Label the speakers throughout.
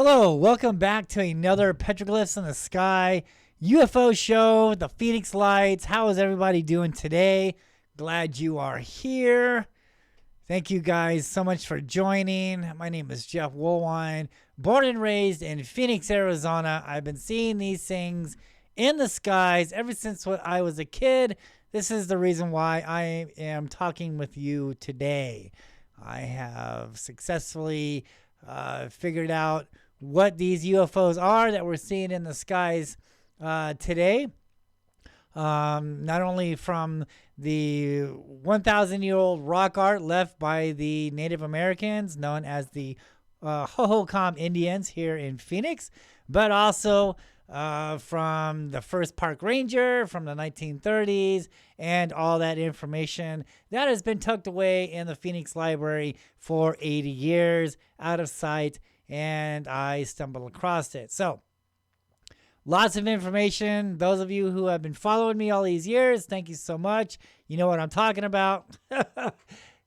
Speaker 1: Hello, welcome back to another Petroglyphs in the Sky UFO show, the Phoenix Lights. How is everybody doing today? Glad you are here. Thank you guys so much for joining. My name is Jeff Woolwine, born and raised in Phoenix, Arizona. I've been seeing these things in the skies ever since I was a kid. This is the reason why I am talking with you today. I have successfully figured out what these UFOs are that we're seeing in the skies today. Not only from the 1,000-year-old rock art left by the Native Americans, known as the Hohokam Indians here in Phoenix, but also from the first park ranger from the 1930s and all that information that has been tucked away in the Phoenix Library for 80 years, out of sight, and I stumbled across it. So lots of information. Those of you who have been following me all these years, thank you so much. You know what I'm talking about.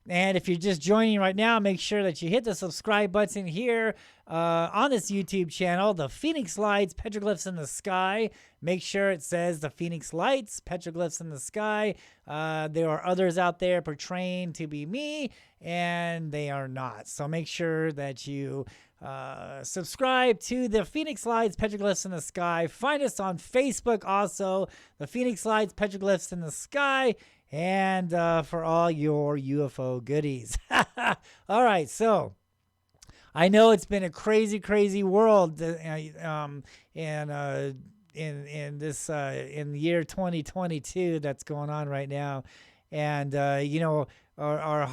Speaker 1: And if you're just joining right now, make sure that you hit the subscribe button here on this YouTube channel, the Phoenix Lights, Petroglyphs in the Sky. Make sure it says the Phoenix Lights, Petroglyphs in the Sky. There are others out there portraying to be me, and they are not. So make sure that you subscribe to the Phoenix Lights, Petroglyphs in the Sky. Find us on Facebook also, the Phoenix Lights, Petroglyphs in the Sky. And for all your UFO goodies. All right, so I know it's been a crazy, crazy world in the year 2022 that's going on right now, and you know, our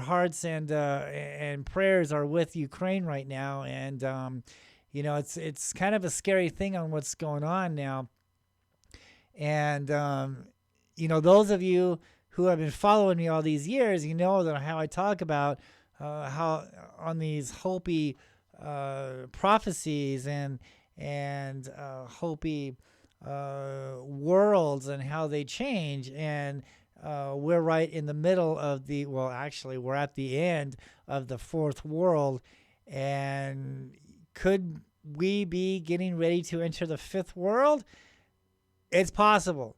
Speaker 1: hearts and prayers are with Ukraine right now, and you know, it's kind of a scary thing on what's going on now, and you know, those of you who have been following me all these years, you know that how I talk about how on these Hopi prophecies and Hopi worlds and how they change, and we're right in the middle of the, well, actually, we're at the end of the fourth world, and could we be getting ready to enter the fifth world? It's possible.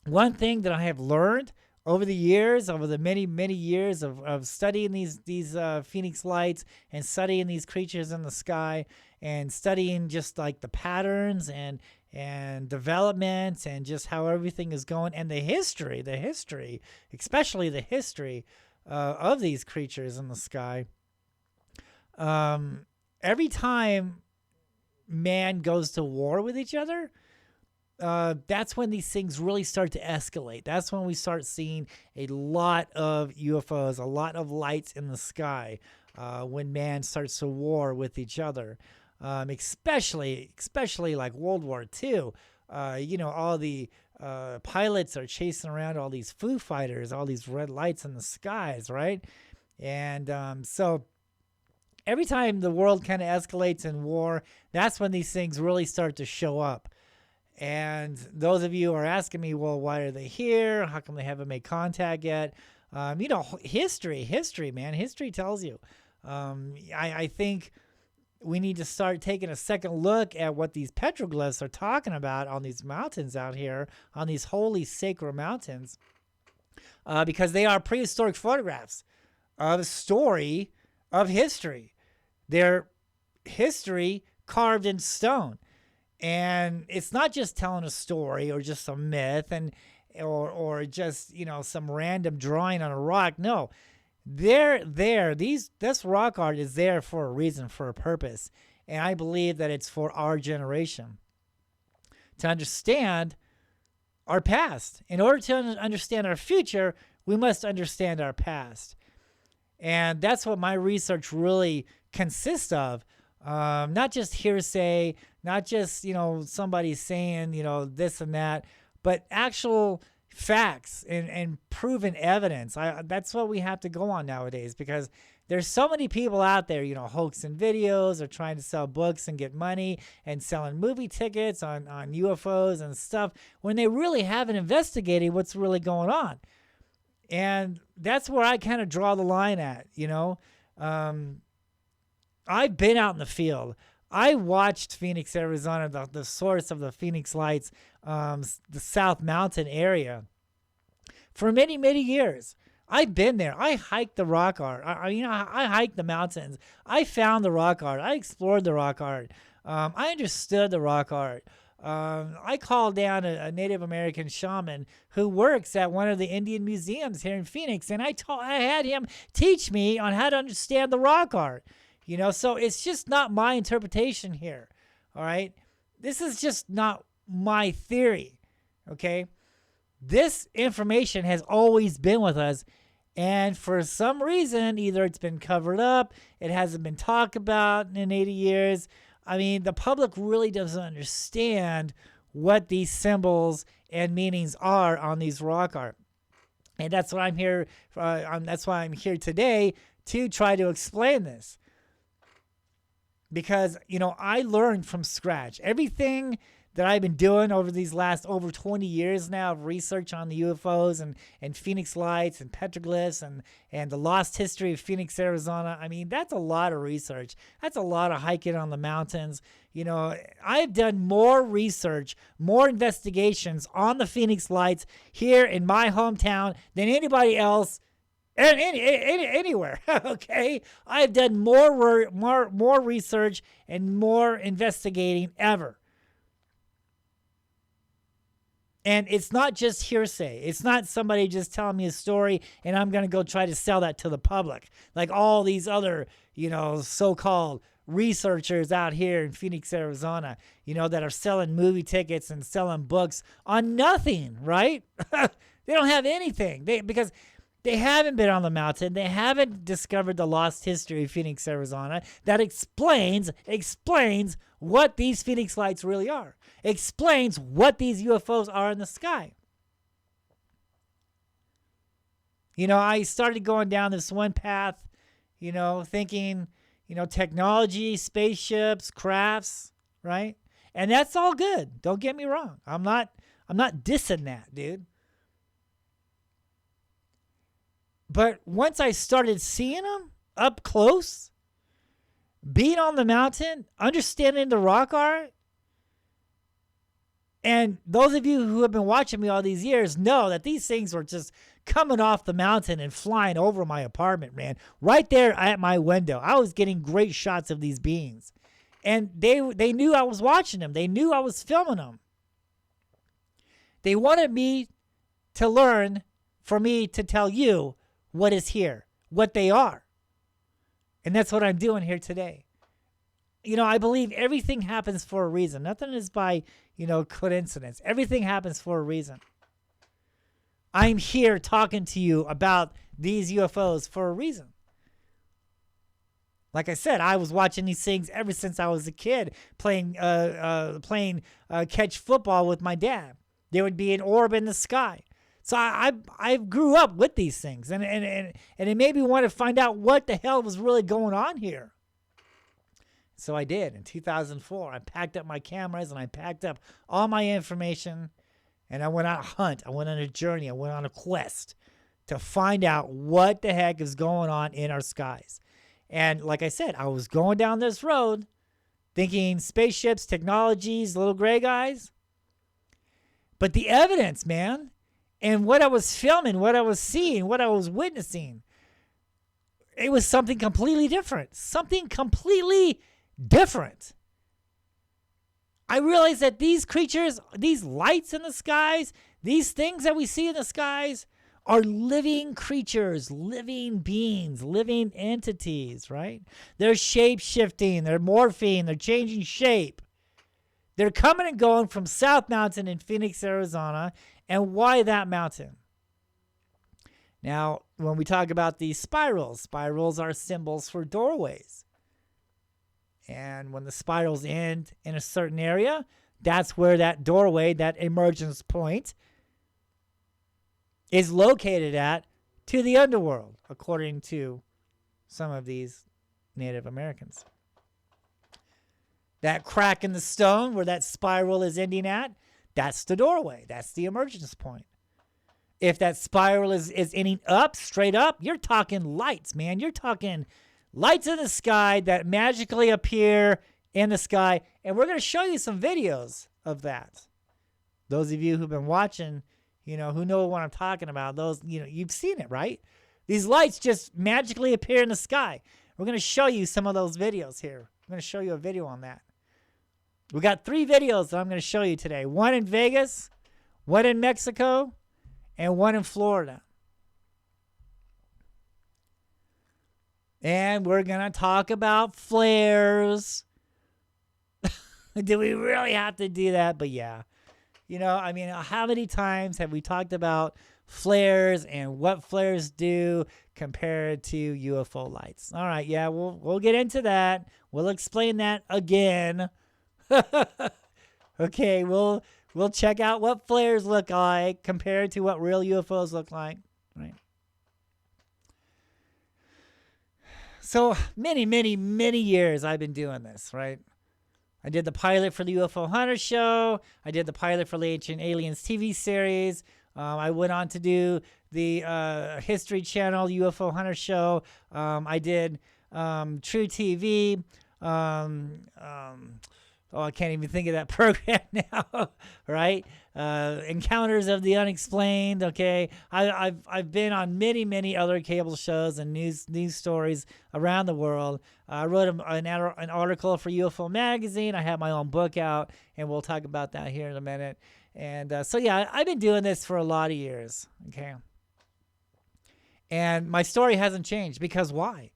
Speaker 1: One thing that I have learned over the years, over the many, many years of studying these Phoenix Lights and studying these creatures in the sky and studying just like the patterns and developments and just how everything is going, and the history, especially the history of these creatures in the sky. Every time man goes to war with each other, that's when these things really start to escalate. That's when we start seeing a lot of UFOs, a lot of lights in the sky, when man starts to war with each other, especially like World War II. You know, all the pilots are chasing around all these Foo Fighters, all these red lights in the skies, right? And so every time the world kind of escalates in war, that's when these things really start to show up. And those of you who are asking me, well, why are they here? How come they haven't made contact yet? You know, history, man. History tells you. I think we need to start taking a second look at what these petroglyphs are talking about on these mountains out here, on these holy, sacred mountains, because they are prehistoric photographs of a story of history. They're history carved in stone. And it's not just telling a story or just a myth or just, you know, some random drawing on a rock. No, this rock art is there for a reason, for a purpose. And I believe that it's for our generation to understand our past. In order to understand our future, we must understand our past. And that's what my research really consists of. Not just hearsay, not just, you know, somebody saying, you know, this and that, but actual facts and proven evidence. That's what we have to go on nowadays, because there's so many people out there, you know, hoaxing videos or trying to sell books and get money and selling movie tickets on UFOs and stuff when they really haven't investigated what's really going on. And that's where I kind of draw the line at, you know. I've been out in the field. I watched Phoenix, Arizona, the source of the Phoenix Lights, the South Mountain area, for many, many years. I've been there. I hiked the rock art. I hiked the mountains. I found the rock art. I explored the rock art. I understood the rock art. I called down a Native American shaman who works at one of the Indian museums here in Phoenix, and I had him teach me on how to understand the rock art. So it's just not my interpretation here. All right, this is just not my theory. Okay, this information has always been with us, and for some reason, either it's been covered up, it hasn't been talked about in 80 years. I mean, the public really doesn't understand what these symbols and meanings are on these rock art. And that's what I'm here. That's why I'm here today, to try to explain this. Because, I learned from scratch. Everything that I've been doing over these last over 20 years now of research on the UFOs and Phoenix Lights and petroglyphs and the lost history of Phoenix, Arizona. I mean, that's a lot of research. That's a lot of hiking on the mountains. I've done more research, more investigations on the Phoenix Lights here in my hometown than anybody else anywhere. Okay, I've done more research and more investigating ever. And it's not just hearsay. It's not somebody just telling me a story and I'm going to go try to sell that to the public. Like all these other, so-called researchers out here in Phoenix, Arizona, that are selling movie tickets and selling books on nothing, right? They don't have anything. Because they haven't been on the mountain. They haven't discovered the lost history of Phoenix, Arizona that explains what these Phoenix Lights really are. Explains what these UFOs are in the sky. I started going down this one path, thinking, technology, spaceships, crafts, right? And that's all good. Don't get me wrong. I'm not dissing that, dude. But once I started seeing them up close, being on the mountain, understanding the rock art, and those of you who have been watching me all these years know that these things were just coming off the mountain and flying over my apartment, man. Right there at my window. I was getting great shots of these beings. And they knew I was watching them. They knew I was filming them. They wanted me to learn, for me to tell you what is here, what they are. And that's what I'm doing here today. I believe everything happens for a reason. Nothing is by, coincidence. Everything happens for a reason. I'm here talking to you about these UFOs for a reason. Like I said, I was watching these things ever since I was a kid, playing catch football with my dad. There would be an orb in the sky. So I grew up with these things, and it made me want to find out what the hell was really going on here. So I did. In 2004, I packed up my cameras and I packed up all my information, and I went on a hunt. I went on a journey. I went on a quest to find out what the heck is going on in our skies. And like I said, I was going down this road thinking spaceships, technologies, little gray guys. But the evidence, man, and what I was filming, what I was seeing, what I was witnessing, it was something completely different. Something completely different. I realized that these creatures, these lights in the skies, these things that we see in the skies are living creatures, living beings, living entities, right? They're shape-shifting, they're morphing, they're changing shape. They're coming and going from South Mountain in Phoenix, Arizona. And why that mountain? Now, when we talk about these spirals are symbols for doorways. And when the spirals end in a certain area, that's where that doorway, that emergence point, is located at to the underworld, according to some of these Native Americans. That crack in the stone where that spiral is ending at, that's the doorway. That's the emergence point. If that spiral is ending up, straight up, you're talking lights, man. You're talking lights in the sky that magically appear in the sky. And we're going to show you some videos of that. Those of you who've been watching, who know what I'm talking about, those, you've seen it, right? These lights just magically appear in the sky. We're going to show you some of those videos here. I'm going to show you a video on that. We got 3 videos that I'm going to show you today. One in Vegas, one in Mexico, and one in Florida. And we're going to talk about flares. Do we really have to do that? But yeah. How many times have we talked about flares and what flares do compared to UFO lights? All right, yeah, we'll get into that. We'll explain that again. Okay, we'll check out what flares look like compared to what real UFOs look like, right? So many, many, many years I've been doing this, right? I did the pilot for the UFO Hunter show. I did the pilot for the Ancient Aliens TV series. I went on to do the History Channel UFO Hunter show. I did True TV. I can't even think of that program now, right? Encounters of the Unexplained. Okay, I've been on many, many other cable shows and news stories around the world. I wrote an article for UFO Magazine. I have my own book out, and we'll talk about that here in a minute. And so yeah, I've been doing this for a lot of years. Okay, and my story hasn't changed because why?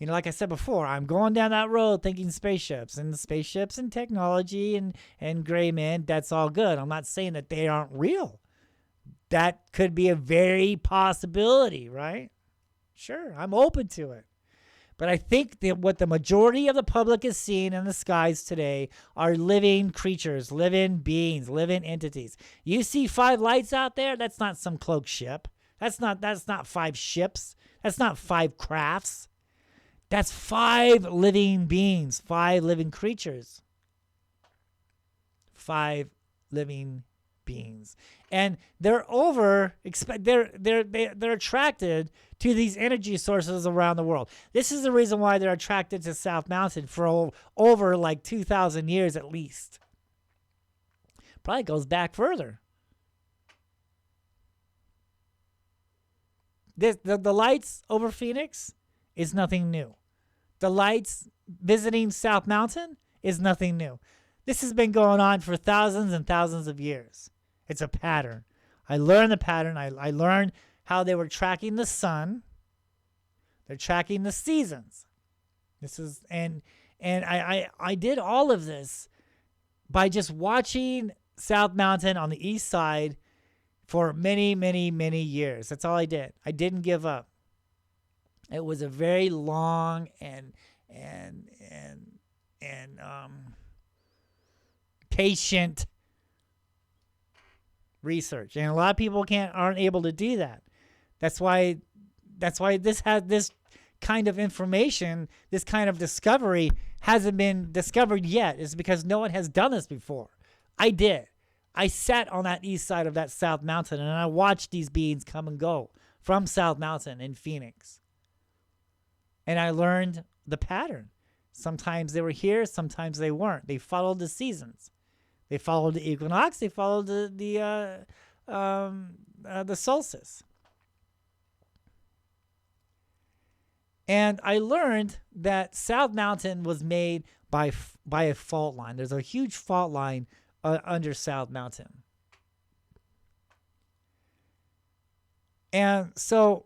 Speaker 1: Like I said before, I'm going down that road thinking spaceships and technology and gray men. That's all good. I'm not saying that they aren't real. That could be a very possibility, right? Sure, I'm open to it. But I think that what the majority of the public is seeing in the skies today are living creatures, living beings, living entities. You see 5 lights out there? That's not some cloaked ship. That's not 5 ships. That's not 5 crafts. That's 5 living beings, 5 living creatures. 5 living beings. And they're attracted to these energy sources around the world. This is the reason why they're attracted to South Mountain for over like 2,000 years at least. Probably goes back further. The lights over Phoenix is nothing new. The lights visiting South Mountain is nothing new. This has been going on for thousands and thousands of years. It's a pattern. I learned the pattern. I learned how they were tracking the sun. They're tracking the seasons. And I did all of this by just watching South Mountain on the east side for many, many, many years. That's all I did. I didn't give up. It was a very long and patient research, and a lot of people aren't able to do that. That's why this kind of information, this kind of discovery hasn't been discovered yet. Is because no one has done this before. I did. I sat on that east side of that South Mountain, and I watched these beings come and go from South Mountain in Phoenix. And I learned the pattern. Sometimes they were here, sometimes they weren't. They followed the seasons. They followed the equinox. They followed the solstice. And I learned that South Mountain was made by a fault line. There's a huge fault line under South Mountain. And so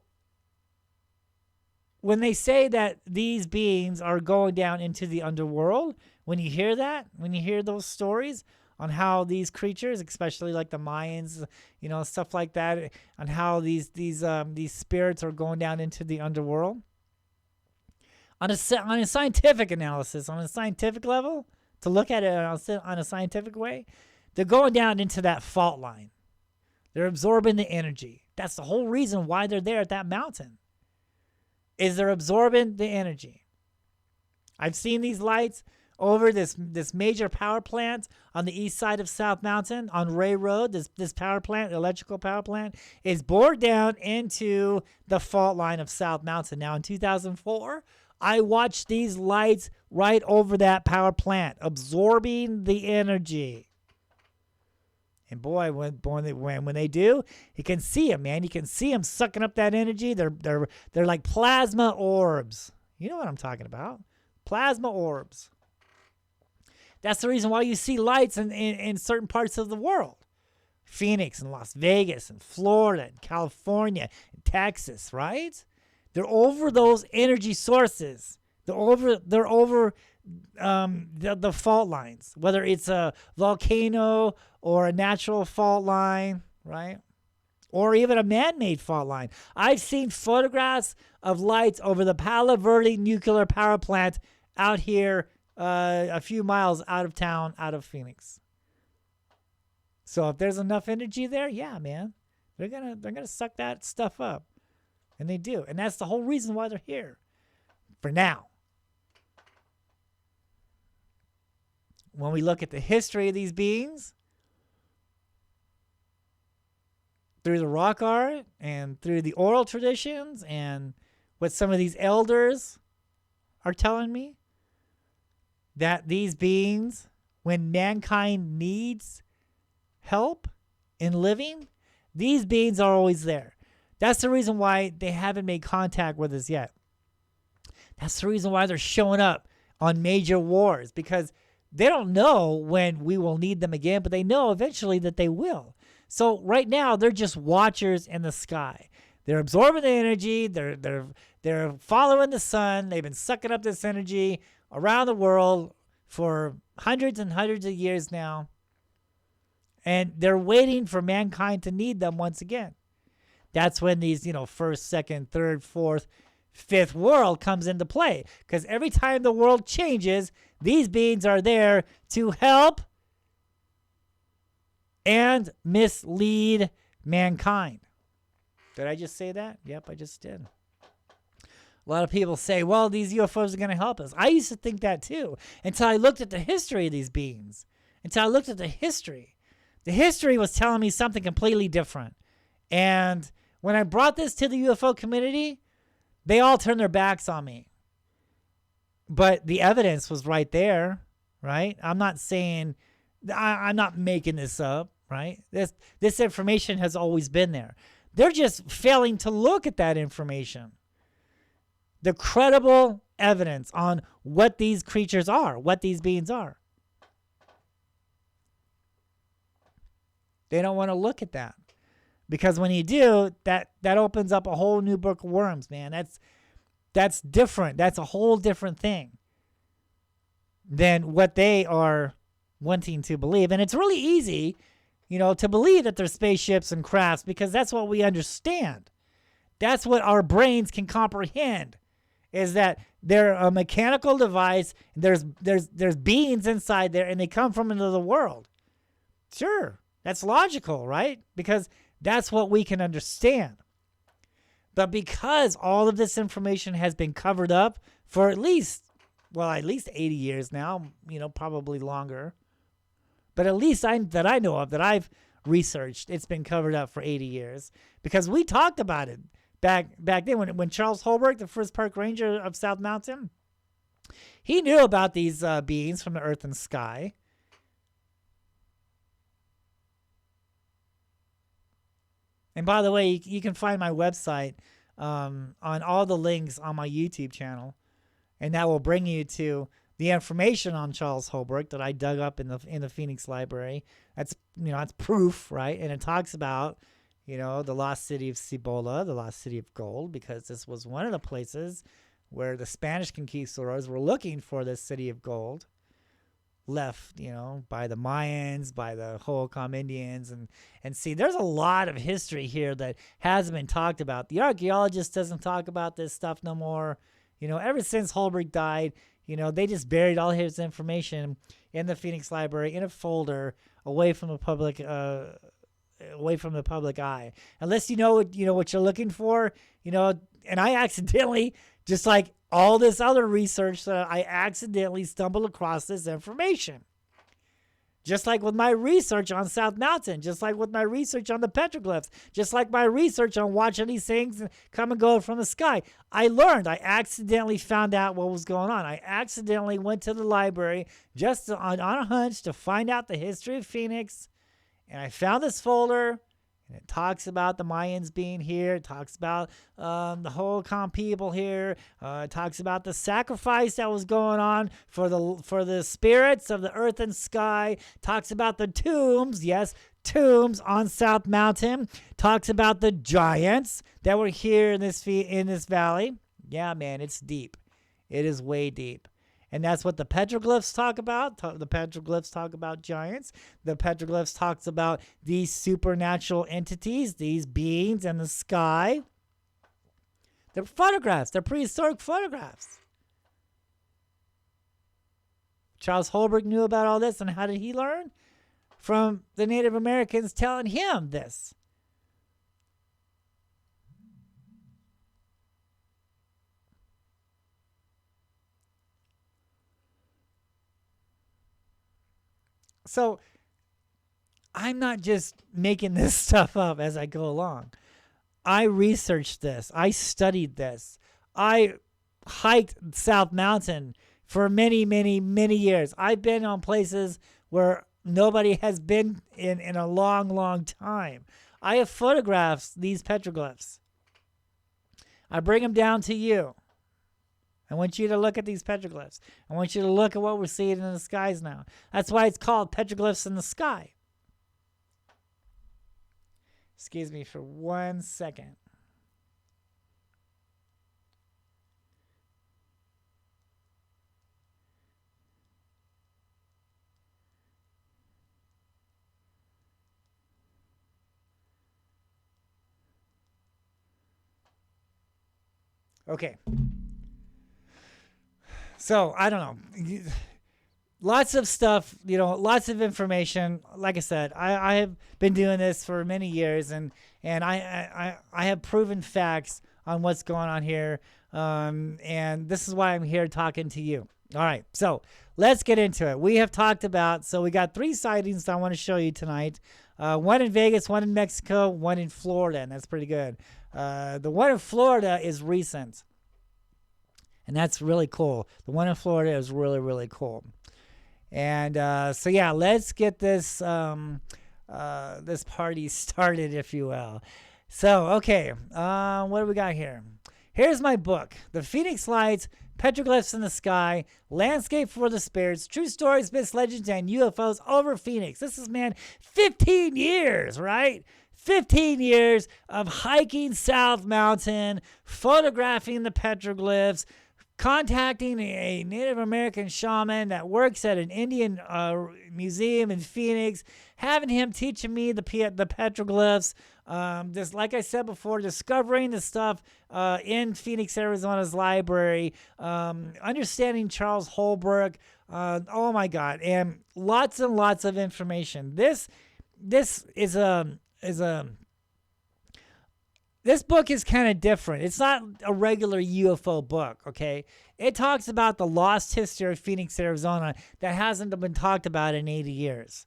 Speaker 1: when they say that these beings are going down into the underworld, when you hear that, when you hear those stories on how these creatures, especially like the Mayans, stuff like that, on how these spirits are going down into the underworld, on a scientific analysis, on a scientific level, to look at it on a scientific way, they're going down into that fault line. They're absorbing the energy. That's the whole reason why they're there at that mountain. Is they're absorbing the energy. I've seen these lights over this major power plant on the east side of South Mountain on Ray Road. This power plant, electrical power plant, is bored down into the fault line of South Mountain. Now in 2004, I watched these lights right over that power plant, absorbing the energy. And boy, when they do, you can see them, man. You can see them sucking up that energy. They're like plasma orbs. You know what I'm talking about? Plasma orbs. That's the reason why you see lights in certain parts of the world. Phoenix and Las Vegas and Florida and California and Texas, right? They're over those energy sources. They're over the fault lines, whether it's a volcano or a natural fault line, right? Or even a man-made fault line. I've seen photographs of lights over the Palo Verde nuclear power plant out here a few miles out of town, out of Phoenix. So if there's enough energy there, yeah, man, they're gonna suck that stuff up, and they do, and that's the whole reason why they're here. For now, when we look at the history of these beings, through the rock art and through the oral traditions and what some of these elders are telling me, that these beings, when mankind needs help in living, these beings are always there. That's the reason why they haven't made contact with us yet. That's the reason why they're showing up on major wars, because they don't know when we will need them again, but they know eventually that they will. So right now, they're just watchers in the sky. They're absorbing the energy. They're following the sun. They've been sucking up this energy around the world for hundreds and hundreds of years now. And they're waiting for mankind to need them once again. That's when these, first, second, third, fourth, fifth world comes into play. Because every time the world changes, these beings are there to help and mislead mankind. Did I just say that? Yep, I just did. A lot of people say, well, these UFOs are going to help us. I used to think that too, until I looked at the history of these beings. Until I looked at the history. The history was telling me something completely different. And when I brought this to the UFO community, they all turned their backs on me. But the evidence was right there, right? I'm not saying, I'm not making this up, right? This information has always been there. They're just failing to look at that information. The credible evidence on what these creatures are, what these beings are. They don't want to look at that. Because when you do, that opens up a whole new book of worms, man. That's different. That's a whole different thing than what they are wanting to believe. And it's really easy, to believe that they're spaceships and crafts, because that's what we understand. That's what our brains can comprehend, is that they're a mechanical device. There's beings inside there, and they come from another world. Sure, that's logical, right? Because that's what we can understand. But because all of this information has been covered up for at least 80 years now, probably longer. But at least that I know of, that I've researched, it's been covered up for 80 years. Because we talked about it back then when Charles Holbrook, the first park ranger of South Mountain, he knew about these beings from the earth and sky. And by the way, you can find my website on all the links on my YouTube channel, and that will bring you to the information on Charles Holbrook that I dug up in the Phoenix Library. That's proof, right? And it talks about the lost city of Cibola, the lost city of gold, because this was one of the places where the Spanish conquistadors were looking for this city of gold, left, by the Mayans, by the Hohokam Indians. And see, there's a lot of history here that hasn't been talked about. The archaeologist doesn't talk about this stuff no more. Ever since Holbrook died, they just buried all his information in the Phoenix Library in a folder away from the public eye. Unless you know what you're looking for, and I accidentally, just like all this other research, I accidentally stumbled across this information. Just like with my research on South Mountain, just like with my research on the petroglyphs, just like my research on watching these things come and go from the sky. I learned. I accidentally found out what was going on. I accidentally went to the library just on a hunch to find out the history of Phoenix. And I found this folder. And it talks about the Mayans being here. It talks about the Hohokam people here. It talks about the sacrifice that was going on for the spirits of the earth and sky. It talks about the tombs, yes, tombs on South Mountain. It talks about the giants that were here in this valley. Yeah, man, it's deep. It is way deep. And that's what the petroglyphs talk about. The petroglyphs talk about giants. The petroglyphs talks about these supernatural entities, these beings in the sky. They're photographs. They're prehistoric photographs. Charles Holbrook knew about all this, and how did he learn? From the Native Americans telling him this. So I'm not just making this stuff up as I go along. I researched this. I studied this. I hiked South Mountain for many, many, many years. I've been on places where nobody has been in a long, long time. I have photographed these petroglyphs. I bring them down to you. I want you to look at these petroglyphs. I want you to look at what we're seeing in the skies now. That's why it's called Petroglyphs in the Sky. Excuse me for 1 second. Okay. So, I don't know. Lots of stuff, lots of information. Like I said, I have been doing this for many years, and I have proven facts on what's going on here. And this is why I'm here talking to you. All right, so let's get into it. We have talked about, so we got 3 sightings that I want to show you tonight. One in Vegas, one in Mexico, one in Florida, and that's pretty good. The one in Florida is recent. And that's really cool. The one in Florida is really, really cool. And so, yeah, let's get this this party started, if you will. So, okay, what do we got here? Here's my book, The Phoenix Lights, Petroglyphs in the Sky, Landscape for the Spirits, True Stories, Myths, Legends, and UFOs over Phoenix. This is, 15 years, right? 15 years of hiking South Mountain, photographing the petroglyphs, contacting a Native American shaman that works at an Indian museum in Phoenix, having him teaching me the petroglyphs. Just like I said before, discovering the stuff in Phoenix, Arizona's library, understanding Charles Holbrook. Oh my God, and lots of information. This book is kind of different. It's not a regular UFO book, okay? It talks about the lost history of Phoenix, Arizona that hasn't been talked about in 80 years.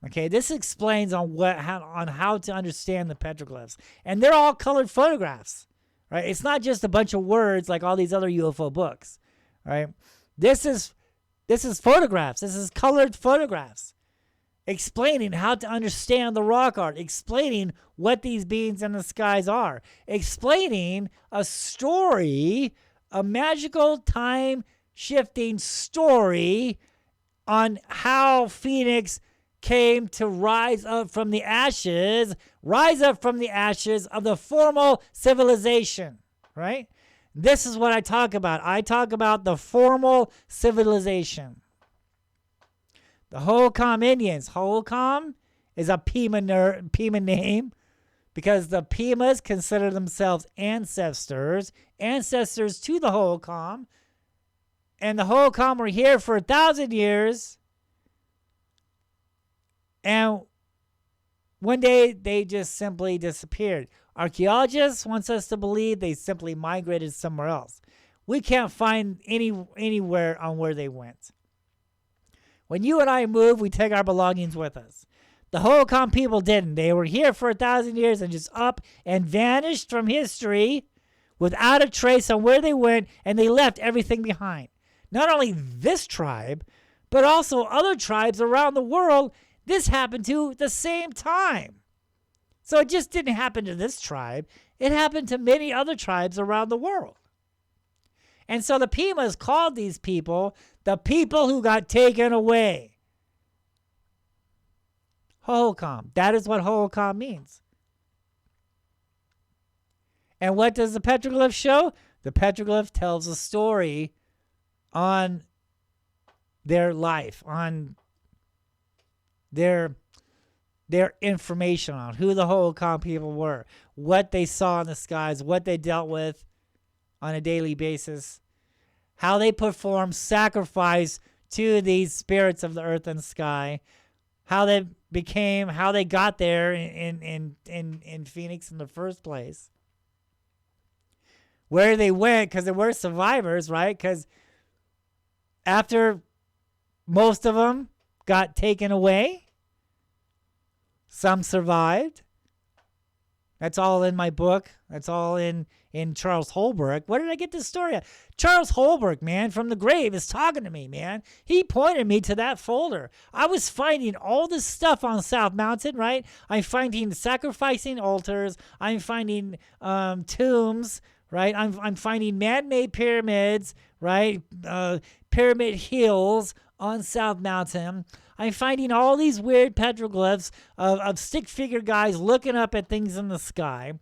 Speaker 1: Okay, this explains on how to understand the petroglyphs. And they're all colored photographs, right? It's not just a bunch of words like all these other UFO books, right? This is photographs. This is colored photographs. Explaining how to understand the rock art, explaining what these beings in the skies are, explaining a story, a magical time-shifting story on how Phoenix came to rise up from the ashes of the formal civilization, right? This is what I talk about. I talk about the formal civilization. The Hohokam Indians. Hohokam is a Pima name because the Pimas consider themselves ancestors to the Hohokam. And the Hohokam were here for 1,000 years. And one day they just simply disappeared. Archaeologists wants us to believe they simply migrated somewhere else. We can't find anywhere on where they went. When you and I move, we take our belongings with us. The Hohokam people didn't. They were here for 1,000 years and just up and vanished from history without a trace on where they went, and they left everything behind. Not only this tribe, but also other tribes around the world this happened to at the same time. So it just didn't happen to this tribe. It happened to many other tribes around the world. And so the Pimas called these people the people who got taken away. Hohokam. That is what Hohokam means. And what does the petroglyph show? The petroglyph tells a story on their life, on their information on who the Hohokam people were, what they saw in the skies, what they dealt with on a daily basis, how they performed sacrifice to these spirits of the earth and sky, how they got there in Phoenix in the first place, where they went, because there were survivors, right? Because after most of them got taken away, some survived. That's all in my book. That's all in Charles Holbrook. Where did I get this story at? Charles Holbrook, man, from the grave is talking to me, man. He pointed me to that folder. I was finding all this stuff on South Mountain, right? I'm finding sacrificing altars. I'm finding tombs, right? I'm finding man-made pyramids, right? Pyramid hills on South Mountain. I'm finding all these weird petroglyphs of stick figure guys looking up at things in the sky,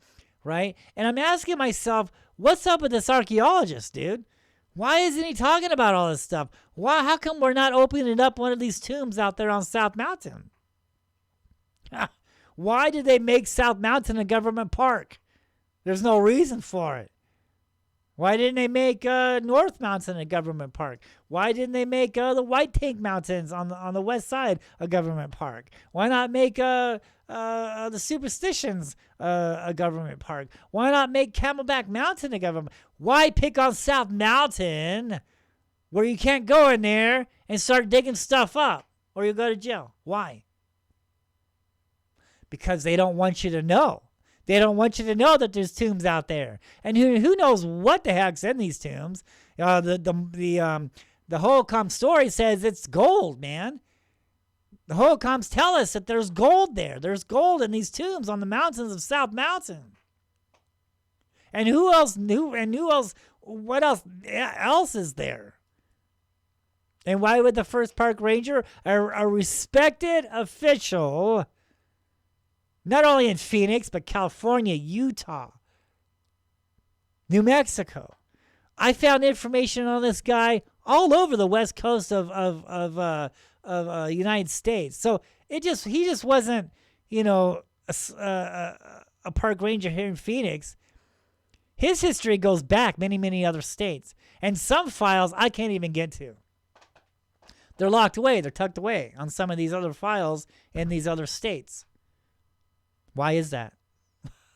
Speaker 1: right? And I'm asking myself, what's up with this archaeologist, dude? Why isn't he talking about all this stuff? Why? How come we're not opening up one of these tombs out there on South Mountain? Why did they make South Mountain a government park? There's no reason for it. Why didn't they make North Mountain a government park? Why didn't they make the White Tank Mountains on the west side a government park? Why not make the Superstitions a government park? Why not make Camelback Mountain a government? Why pick on South Mountain where you can't go in there and start digging stuff up or you'll go to jail? Why? Because they don't want you to know. They don't want you to know that there's tombs out there. And who knows what the heck's in these tombs. The Hohokam story says it's gold, man. The Hohokams tell us that there's gold there. There's gold in these tombs on the mountains of South Mountain. And who else knew? And who else? What else is there? And why would the first park ranger, a respected official, not only in Phoenix, but California, Utah, New Mexico. I found information on this guy all over the west coast of United States. So he just wasn't, a park ranger here in Phoenix. His history goes back many, many other states. And some files I can't even get to. They're locked away. They're tucked away on some of these other files in these other states. Why is that?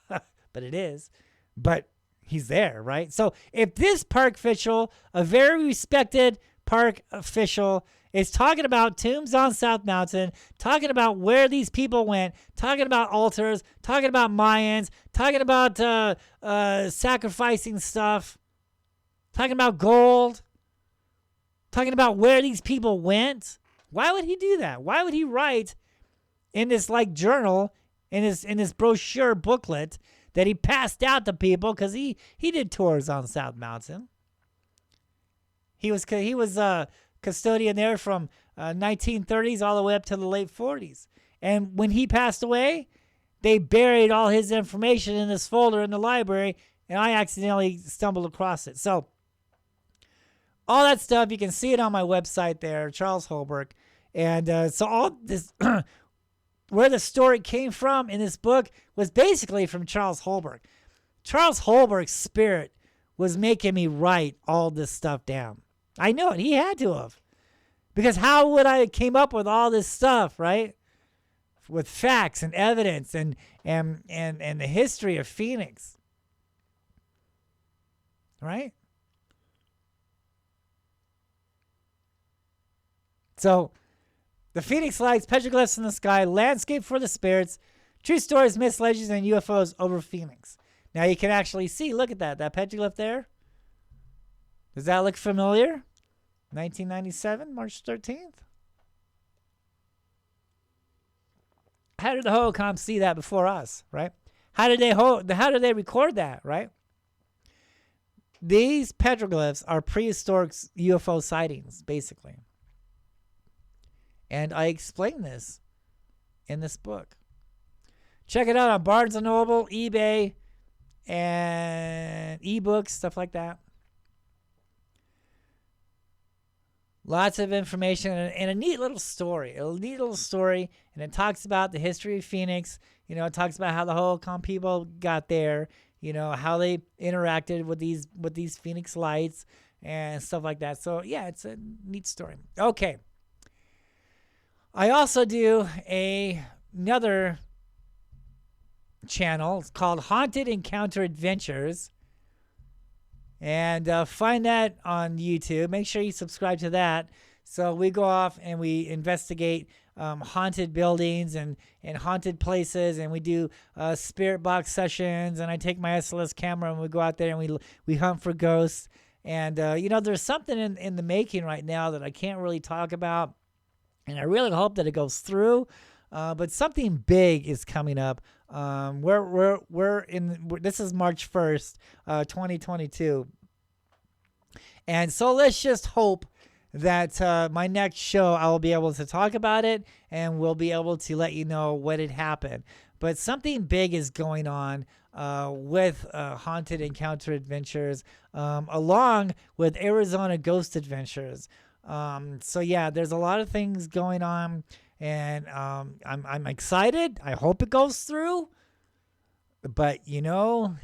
Speaker 1: But it is. But he's there, right? So if this park official, a very respected park official, is talking about tombs on South Mountain, talking about where these people went, talking about altars, talking about Mayans, talking about sacrificing stuff, talking about gold, talking about where these people went, why would he do that? Why would he write in this journal, in this brochure booklet that he passed out to people, because he did tours on South Mountain. He was custodian there from 1930s all the way up to the late 40s. And when he passed away, they buried all his information in this folder in the library, and I accidentally stumbled across it. So all that stuff, you can see it on my website there, Charles Holbrook. And so all this... where the story came from in this book was basically from Charles Holbrook. Charles Holbrook's spirit was making me write all this stuff down. I know it. He had to have. Because how would I came up with all this stuff, right? With facts and evidence and the history of Phoenix. Right? So The Phoenix Lights, Petroglyphs in the Sky, Landscape for the Spirits, True Stories, Myths, Legends, and UFOs over Phoenix. Now you can actually see, look at that petroglyph there. Does that look familiar? 1997, March 13th. How did the HoloCom see that before us, right? How did they record that, right? These petroglyphs are prehistoric UFO sightings, basically. And I explain this in this book. Check it out on Barnes & Noble, eBay, and ebooks, stuff like that. Lots of information and a neat little story. And it talks about the history of Phoenix. You know, it talks about how the HoloCom people got there. You know, how they interacted with these Phoenix Lights and stuff like that. So, yeah, it's a neat story. Okay. I also do another channel. It's called Haunted Encounter Adventures. And find that on YouTube. Make sure you subscribe to that. So we go off and we investigate haunted buildings and haunted places, and we do spirit box sessions. And I take my SLS camera and we go out there and we hunt for ghosts. And you know, there's something in the making right now that I can't really talk about, and I really hope that it goes through. But something big is coming up. This is March 1st, 2022. And so let's just hope that my next show, I will be able to talk about it and we'll be able to let you know what had happened. But something big is going on with Haunted Encounter Adventures, along with Arizona Ghost Adventures. So yeah, there's a lot of things going on. And I'm excited. I hope it goes through. But, you know,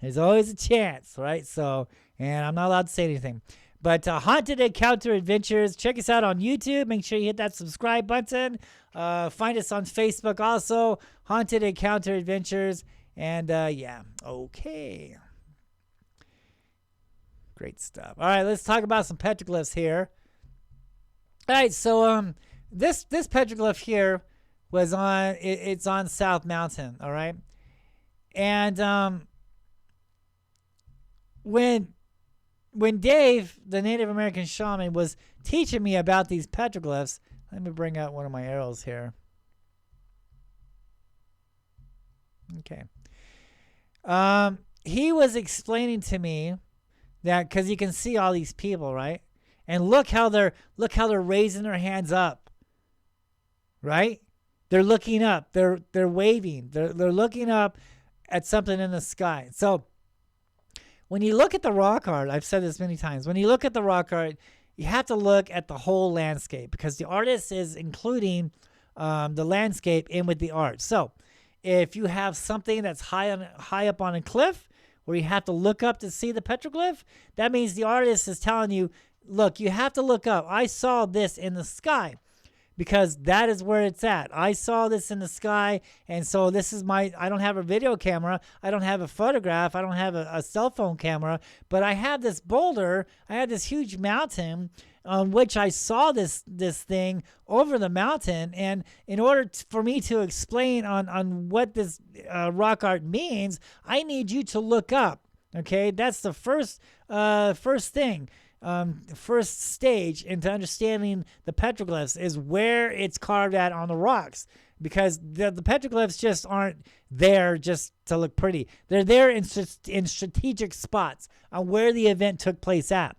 Speaker 1: there's always a chance, right? So, and I'm not allowed to say anything. But Haunted Encounter Adventures, check us out on YouTube. Make sure you hit that subscribe button. Find us on Facebook also, Haunted Encounter Adventures. And, yeah, okay. Great stuff. All right, let's talk about some petroglyphs here. All right, so this petroglyph here was on, it's on South Mountain, all right? And when Dave, the Native American shaman, was teaching me about these petroglyphs, let me bring out one of my arrows here. Okay. He was explaining to me that, because you can see all these people, right? And look how they're raising their hands up. Right? They're looking up. They're waving. They're looking up at something in the sky. So when you look at the rock art, I've said this many times, when you look at the rock art, you have to look at the whole landscape, because the artist is including the landscape in with the art. So if you have something that's high up on a cliff where you have to look up to see the petroglyph, that means the artist is telling you, look, you have to look up. I saw this in the sky, because that is where it's at. I saw this in the sky, and so this is I don't have a video camera, I don't have a photograph, I don't have a cell phone camera, but I have this boulder, I have this huge mountain on which I saw this thing over the mountain, and in order for me to explain on what this rock art means, I need you to look up, okay? That's the first thing. First stage into understanding the petroglyphs is where it's carved at on the rocks, because the petroglyphs just aren't there just to look pretty. They're there in strategic spots on where the event took place at.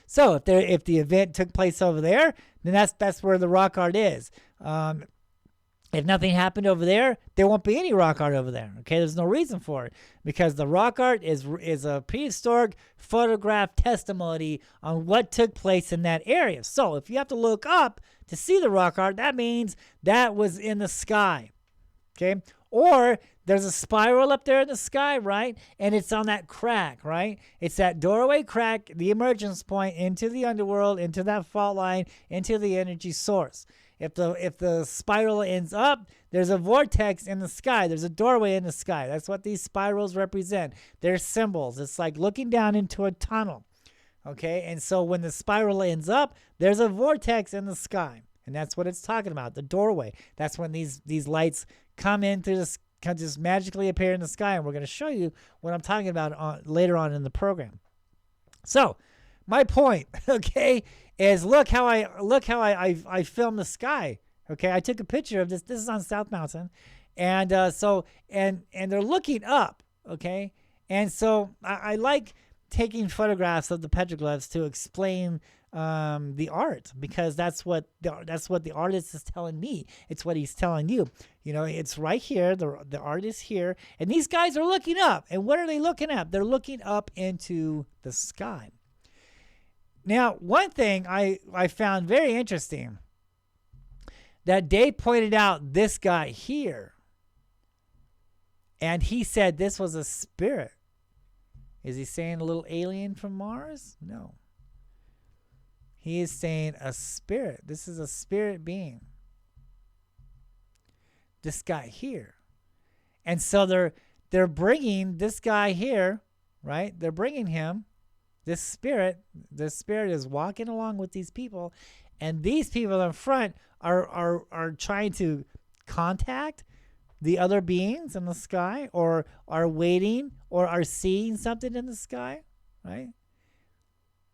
Speaker 1: So if the event took place over there, then that's where the rock art is. If nothing happened over there, there won't be any rock art over there. Okay, there's no reason for it, because the rock art is a prehistoric photograph testimony on what took place in that area. So if you have to look up to see the rock art, that means that was in the sky. Okay, or there's a spiral up there in the sky, right? And it's on that crack, right? It's that doorway crack, the emergence point into the underworld, into that fault line, into the energy source. If the spiral ends up, there's a vortex in the sky. There's a doorway in the sky. That's what these spirals represent. They're symbols. It's like looking down into a tunnel. Okay, and so when the spiral ends up, there's a vortex in the sky. And that's what it's talking about, the doorway. That's when these lights come in through the can just magically appear in the sky, and we're going to show you what I'm talking about later on in the program. So, my point, okay, is look how I filmed the sky. Okay, I took a picture of this. This is on South Mountain, and and they're looking up. Okay, and so I like taking photographs of the petroglyphs to explain the art, because that's what the artist is telling me. It's what he's telling you. You know, it's right here. The art is here, and these guys are looking up. And what are they looking at? They're looking up into the sky. Now, one thing I found very interesting, that Dave pointed out this guy here, and he said this was a spirit. Is he saying a little alien from Mars? No. He is saying a spirit. This is a spirit being. This guy here. And so they're bringing this guy here, right? They're bringing him, this spirit. The spirit is walking along with these people, and these people in front are trying to contact the other beings in the sky, or are waiting, or are seeing something in the sky, right?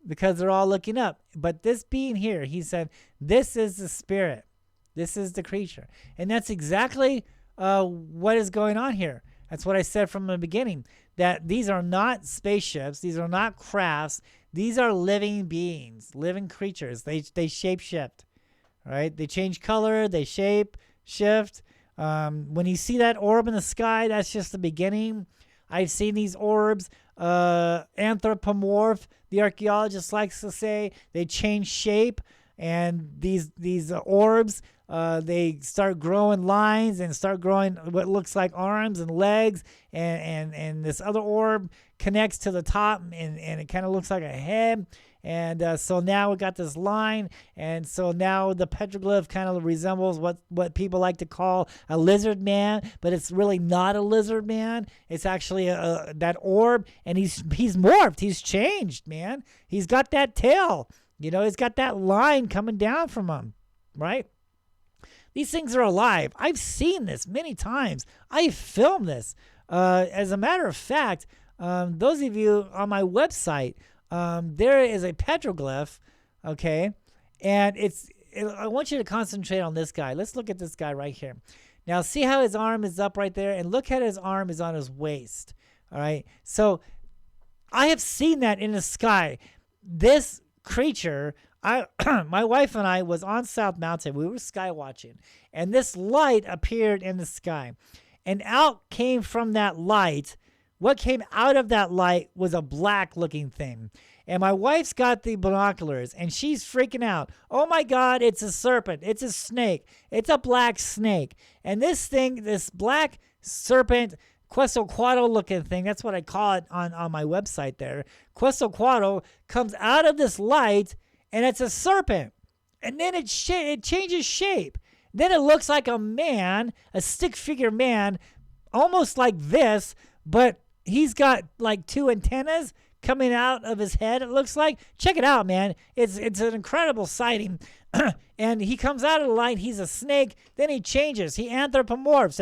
Speaker 1: Because they're all looking up. But this being here, he said, this is the spirit. This is the creature. And that's exactly what is going on here. That's what I said from the beginning, that these are not spaceships. These are not crafts. These are living beings, living creatures. They shape-shift, right? They change color. They shape-shift. When you see that orb in the sky, that's just the beginning. I've seen these orbs anthropomorph. The archaeologist likes to say they change shape, and these orbs, they start growing lines and start growing what looks like arms and legs, and this other orb connects to the top, and it kind of looks like a head. And so now we got this line, and so now the petroglyph kind of resembles what people like to call a lizard man, but it's really not a lizard man. It's actually that orb, and he's morphed. He's changed, man. He's got that tail. You know, he's got that line coming down from him, right? These things are alive. I've seen this many times. I've filmed this. As a matter of fact, those of you on my website, there is a petroglyph, okay? And I want you to concentrate on this guy. Let's look at this guy right here. Now, see how his arm is up right there? And look how his arm is on his waist, all right? So I have seen that in the sky. This creature, my wife and I was on South Mountain. We were sky watching, and this light appeared in the sky. And out came from that light, what came out of that light was a black looking thing. And my wife's got the binoculars, and she's freaking out. Oh my God, it's a serpent. It's a snake. It's a black snake. And this thing, this black serpent, Quetzalcoatl looking thing, that's what I call it on my website there. Quetzalcoatl comes out of this light, and it's a serpent. And then it changes shape. Then it looks like a man, a stick figure man, almost like this, but he's got like two antennas coming out of his head, it looks like. Check it out, man. It's an incredible sighting. And he comes out of the light. He's a snake. Then he changes. He anthropomorphs,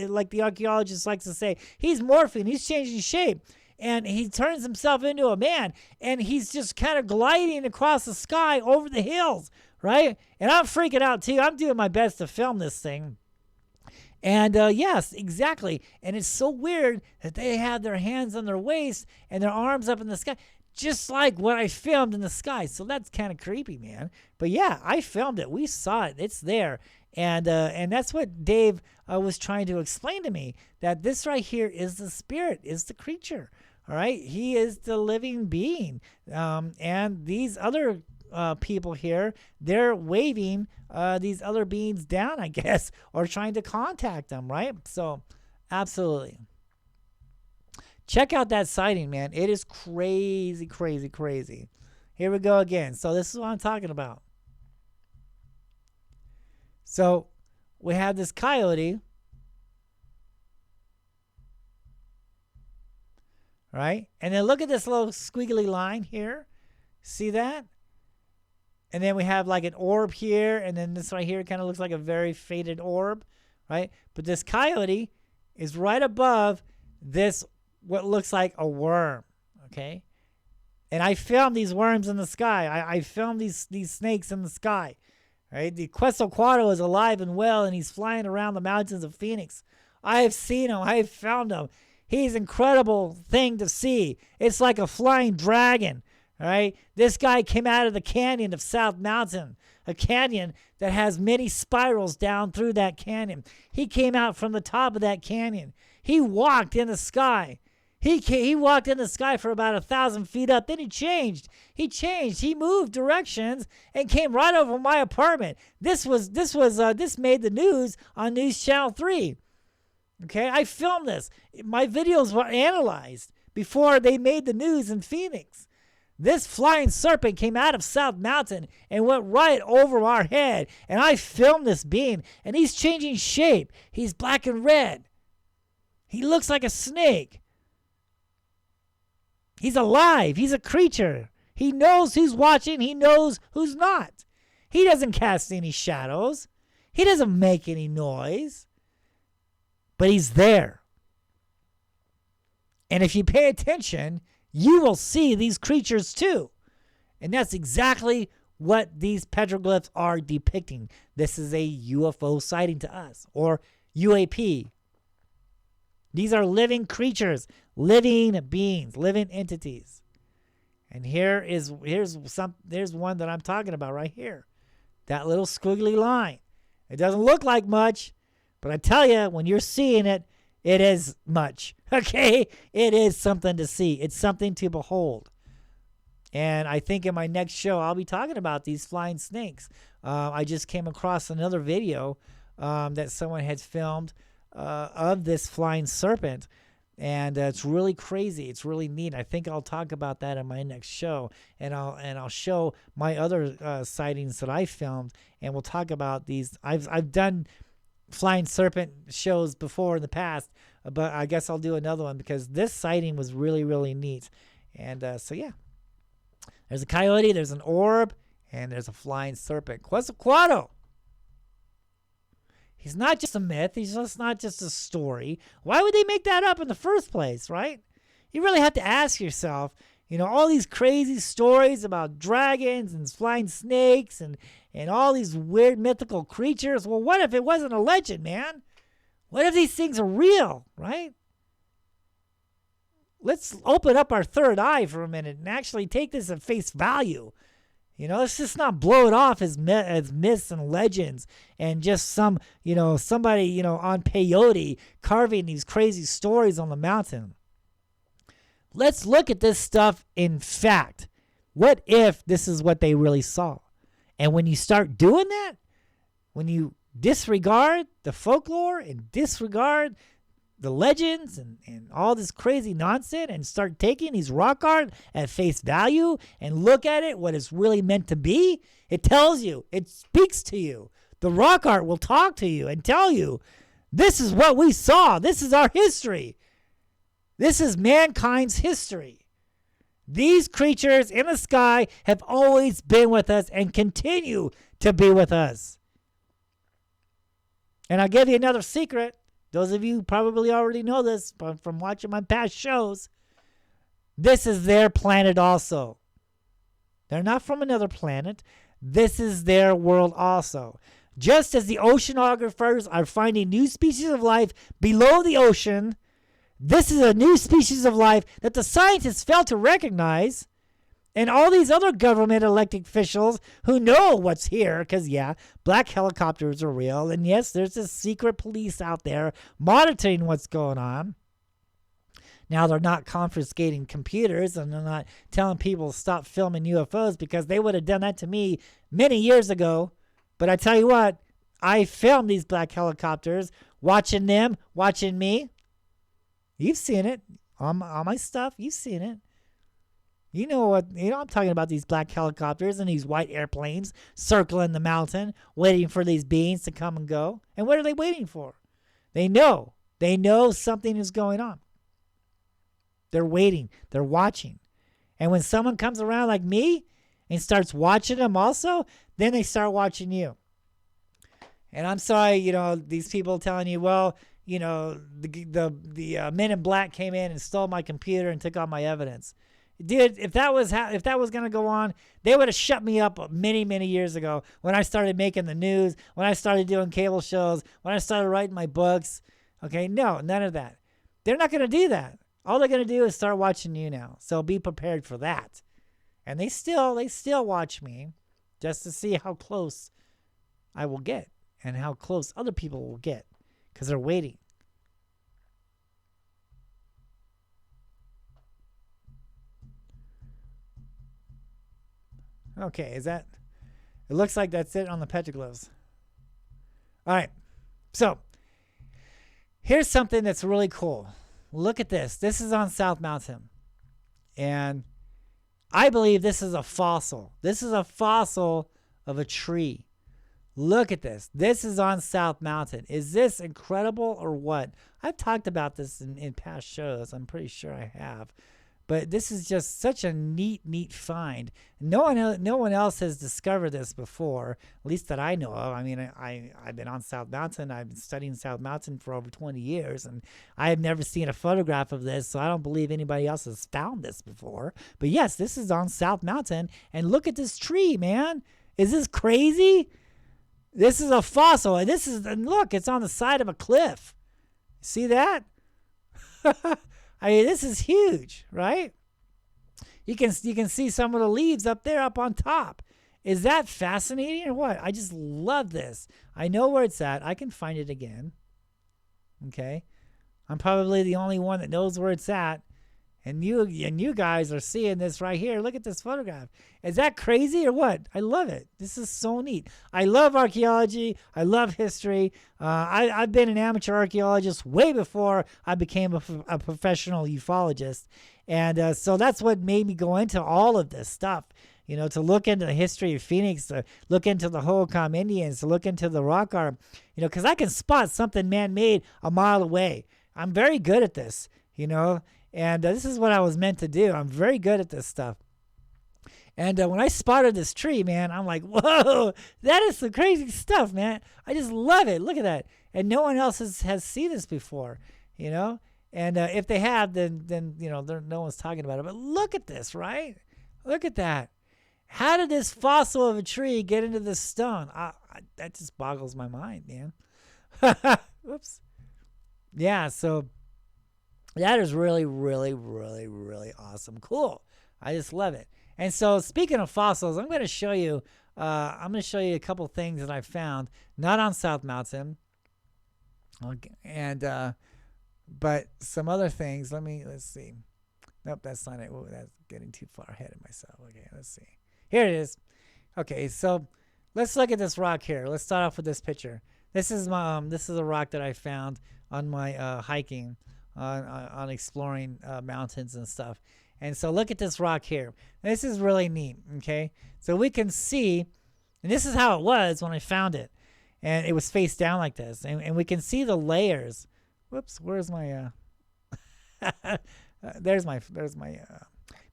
Speaker 1: like the archaeologist likes to say. He's morphing. He's changing shape. And he turns himself into a man. And he's just kind of gliding across the sky over the hills, right? And I'm freaking out, too. I'm doing my best to film this thing. And yes, exactly. And it's so weird that they have their hands on their waist and their arms up in the sky, just like what I filmed in the sky. So that's kind of creepy, man. But yeah, I filmed it. We saw it. It's there. And that's what Dave was trying to explain to me, that this right here is the spirit, is the creature. All right. He is the living being. And these other people here, they're waving these other beings down, I guess, or trying to contact them, right? So absolutely. Check out that sighting, man. It is crazy, crazy, crazy. Here we go again. So this is what I'm talking about. So we have this coyote, right? And then look at this little squiggly line here. See that? And then we have like an orb here, and then this right here kind of looks like a very faded orb, right? But this coyote is right above this, what looks like a worm, okay? And I filmed these worms in the sky. I filmed these snakes in the sky, right? The Quetzalcoatl is alive and well, and he's flying around the mountains of Phoenix. I have seen him. I have found him. He's an incredible thing to see. It's like a flying dragon, all right? This guy came out of the canyon of South Mountain, a canyon that has many spirals down through that canyon. He came out from the top of that canyon. He walked in the sky. He walked in the sky for about 1,000 feet up. Then he changed. He moved directions and came right over my apartment. This made the news on News Channel 3. Okay, I filmed this. My videos were analyzed before they made the news in Phoenix. This flying serpent came out of South Mountain and went right over our head. And I filmed this being, and he's changing shape. He's black and red. He looks like a snake. He's alive. He's a creature. He knows who's watching. He knows who's not. He doesn't cast any shadows. He doesn't make any noise. But he's there. And if you pay attention, you will see these creatures too. And that's exactly what these petroglyphs are depicting. This is a UFO sighting to us, or UAP. These are living creatures, living beings, living entities. And here's one that I'm talking about right here. That little squiggly line. It doesn't look like much, but I tell you, when you're seeing it, it is much. Okay? It is something to see. It's something to behold. And I think in my next show, I'll be talking about these flying snakes. I just came across another video that someone had filmed of this flying serpent. And it's really crazy. It's really neat. I think I'll talk about that in my next show. And I'll show my other sightings that I filmed. And we'll talk about these. I've done flying serpent shows before in the past, but I guess I'll do another one because this sighting was really, really neat. And so yeah, there's a coyote, there's an orb, and there's a flying serpent. Quetzalcoatl. He's not just a myth. He's just not just a story. Why would they make that up in the first place, right? You really have to ask yourself, all these crazy stories about dragons and flying snakes and all these weird mythical creatures. Well, what if it wasn't a legend, man? What if these things are real, right? Let's open up our third eye for a minute and actually take this at face value. Let's just not blow it off as myths and legends and just somebody, on peyote carving these crazy stories on the mountain. Let's look at this stuff in fact. What if this is what they really saw? And when you start doing that, when you disregard the folklore and disregard the legends and all this crazy nonsense and start taking these rock art at face value and look at it, what it's really meant to be, it tells you, it speaks to you. The rock art will talk to you and tell you, this is what we saw. This is our history. This is mankind's history. These creatures in the sky have always been with us and continue to be with us. And I'll give you another secret. Those of you probably already know this from watching my past shows. This is their planet also. They're not from another planet. This is their world also. Just as the oceanographers are finding new species of life below the ocean, this is a new species of life that the scientists failed to recognize. And all these other government elected officials who know what's here, because, yeah, black helicopters are real. And, yes, there's this secret police out there monitoring what's going on. Now, they're not confiscating computers and they're not telling people to stop filming UFOs because they would have done that to me many years ago. But I tell you what, I filmed these black helicopters, watching them, watching me. You've seen it on my stuff. You've seen it. You know what? I'm talking about these black helicopters and these white airplanes circling the mountain, waiting for these beings to come and go. And what are they waiting for? They know. They know something is going on. They're waiting. They're watching. And when someone comes around like me and starts watching them also, then they start watching you. And I'm sorry, these people telling you, well, the men in black came in and stole my computer and took all my evidence. Dude, if that was going to go on, they would have shut me up many, many years ago when I started making the news, when I started doing cable shows, when I started writing my books. Okay, no, none of that. They're not going to do that. All they're going to do is start watching you now. So be prepared for that. And they still watch me just to see how close I will get and how close other people will get because they're waiting. Okay, it looks like that's it on the petroglyphs. All right, so here's something that's really cool. Look at this. This is on South Mountain. And I believe this is a fossil. This is a fossil of a tree. Look at this. This is on South Mountain. Is this incredible or what? I've talked about this in past shows. I'm pretty sure I have. But this is just such a neat find. No one else has discovered this before, at least that I know of. I mean, I've been on South Mountain. I've been studying South Mountain for over 20 years, and I have never seen a photograph of this, so I don't believe anybody else has found this before. But yes, this is on South Mountain, and look at this tree, man. Is this crazy? This is a fossil, and look, it's on the side of a cliff. See that? I mean, this is huge, right? You can see some of the leaves up there up on top. Is that fascinating or what? I just love this. I know where it's at. I can find it again. Okay? I'm probably the only one that knows where it's at. And you guys are seeing this right here. Look at this photograph. Is that crazy or what? I love it. This is so neat. I love archaeology. I love history. I've been an amateur archaeologist way before I became a professional ufologist. And so that's what made me go into all of this stuff. To look into the history of Phoenix, to look into the Hohokam Indians, to look into the rock art, because I can spot something man-made a mile away. I'm very good at this, And this is what I was meant to do. I'm very good at this stuff. And when I spotted this tree, man, I'm like, whoa, that is some crazy stuff, man. I just love it. Look at that. And no one else has seen this before, And if they have, then no one's talking about it. But look at this, right? Look at that. How did this fossil of a tree get into this stone? That just boggles my mind, man. Whoops. Yeah, so that is really, really, really, really awesome. Cool. I just love it. And so speaking of fossils, I'm going to show you a couple things that I found, not on South Mountain, and but some other things. Let's see. Nope, that's not it. Ooh, that's getting too far ahead of myself. Okay, let's see. Here it is. Okay, so let's look at this rock here. Let's start off with this picture. This is a rock that I found on my hiking. On exploring mountains and stuff. And so look at this rock here. This is really neat, okay? So we can see, and this is how it was when I found it. And it was face down like this. And we can see the layers. Whoops, where's my, there's my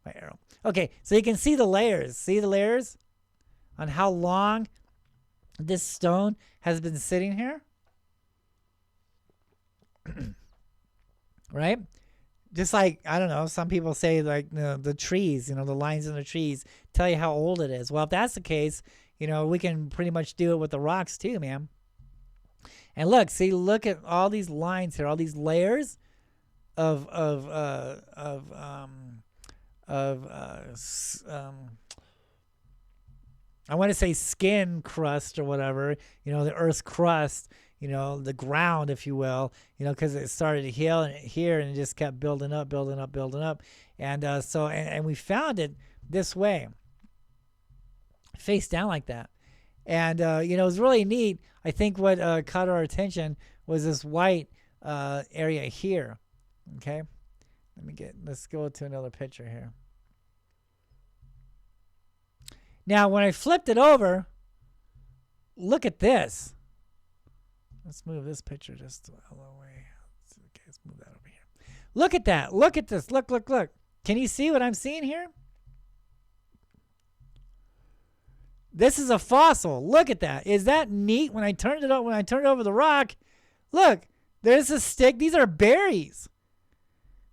Speaker 1: arrow. Okay, so you can see the layers. See the layers on how long this stone has been sitting here? Right? Just like, I don't know, some people say like the trees, the lines in the trees tell you how old it is. Well, if that's the case, we can pretty much do it with the rocks too, man. And look at all these lines here, all these layers of I want to say skin crust or whatever, the Earth's crust. The ground, if you will, because it started here and it just kept building up. And so we found it this way, face down like that. And, it was really neat. I think what caught our attention was this white area here. Okay. Let's go to another picture here. Now, when I flipped it over, look at this. Let's move this picture just a little way. Okay, let's move that over here. Look at that. Look at this. Look. Can you see what I'm seeing here? This is a fossil. Look at that. Is that neat? When I turned it over the rock, look, there's a stick. These are berries.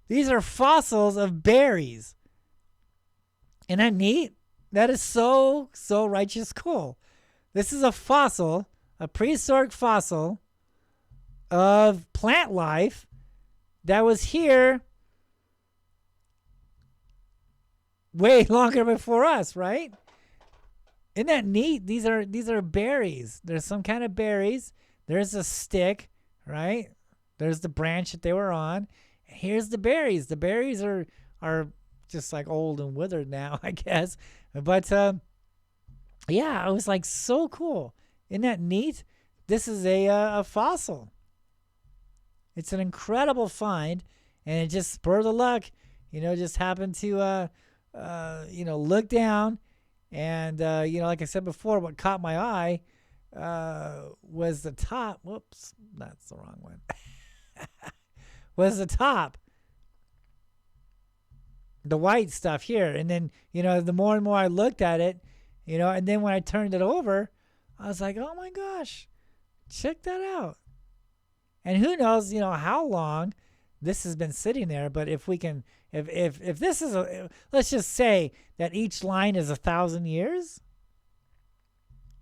Speaker 1: These are fossils of berries. Isn't that neat? That is so righteous cool. This is a fossil, a prehistoric fossil of plant life that was here way longer before us, right? Isn't that neat? These are berries. There's some kind of berries. There's a stick, right? There's the branch that they were on. And here's the berries. The berries are just like old and withered now, I guess. But yeah, it was like so cool. Isn't that neat? This is a fossil. It's an incredible find, and it just spur of the luck, just happened to look down, and like I said before, what caught my eye was the top. Whoops, that's the wrong one. Was the top. The white stuff here. And then, the more and more I looked at it, and then when I turned it over, I was like, oh my gosh, check that out. And who knows, how long this has been sitting there. But if we can, if this is let's just say that each line is 1,000 years,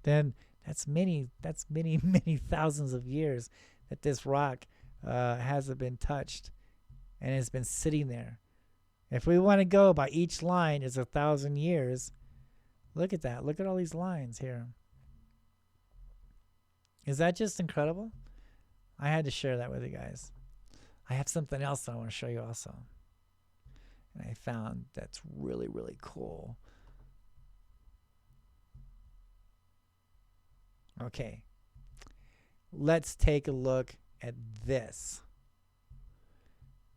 Speaker 1: then that's many, many thousands of years that this rock hasn't been touched and has been sitting there. If we want to go by each line is 1,000 years, look at that. Look at all these lines here. Is that just incredible? I had to share that with you guys. I have something else that I want to show you also. And I found that's really, really cool. Okay. Let's take a look at this.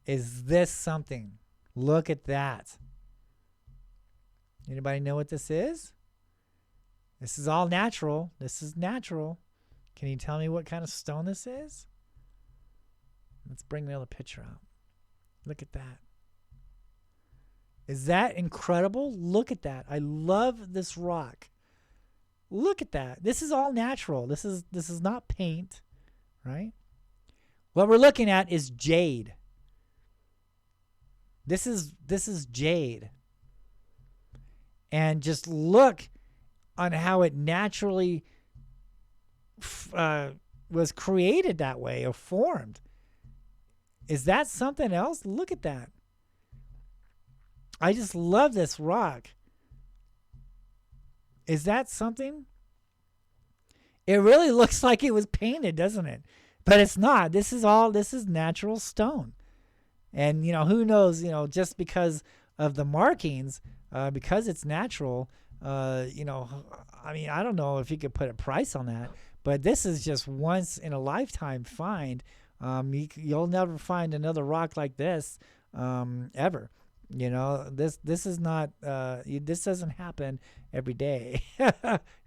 Speaker 1: Is this something? Look at that. Anybody know what this is? This is all natural. This is natural. Can you tell me what kind of stone this is? Let's bring the other picture out. Look at that. Is that incredible? Look at that. I love this rock. Look at that. This is all natural. This is not paint, right? What we're looking at is jade. This is jade. And just look on how it naturally was created that way or formed. Is that something else? Look at that. I just love this rock. Is that something? It really looks like it was painted, doesn't it? But it's not. This is natural stone. And, who knows, just because of the markings, because it's natural, I don't know if you could put a price on that, but this is just once in a lifetime find. You'll never find another rock like this ever. This is not, this doesn't happen every day. Do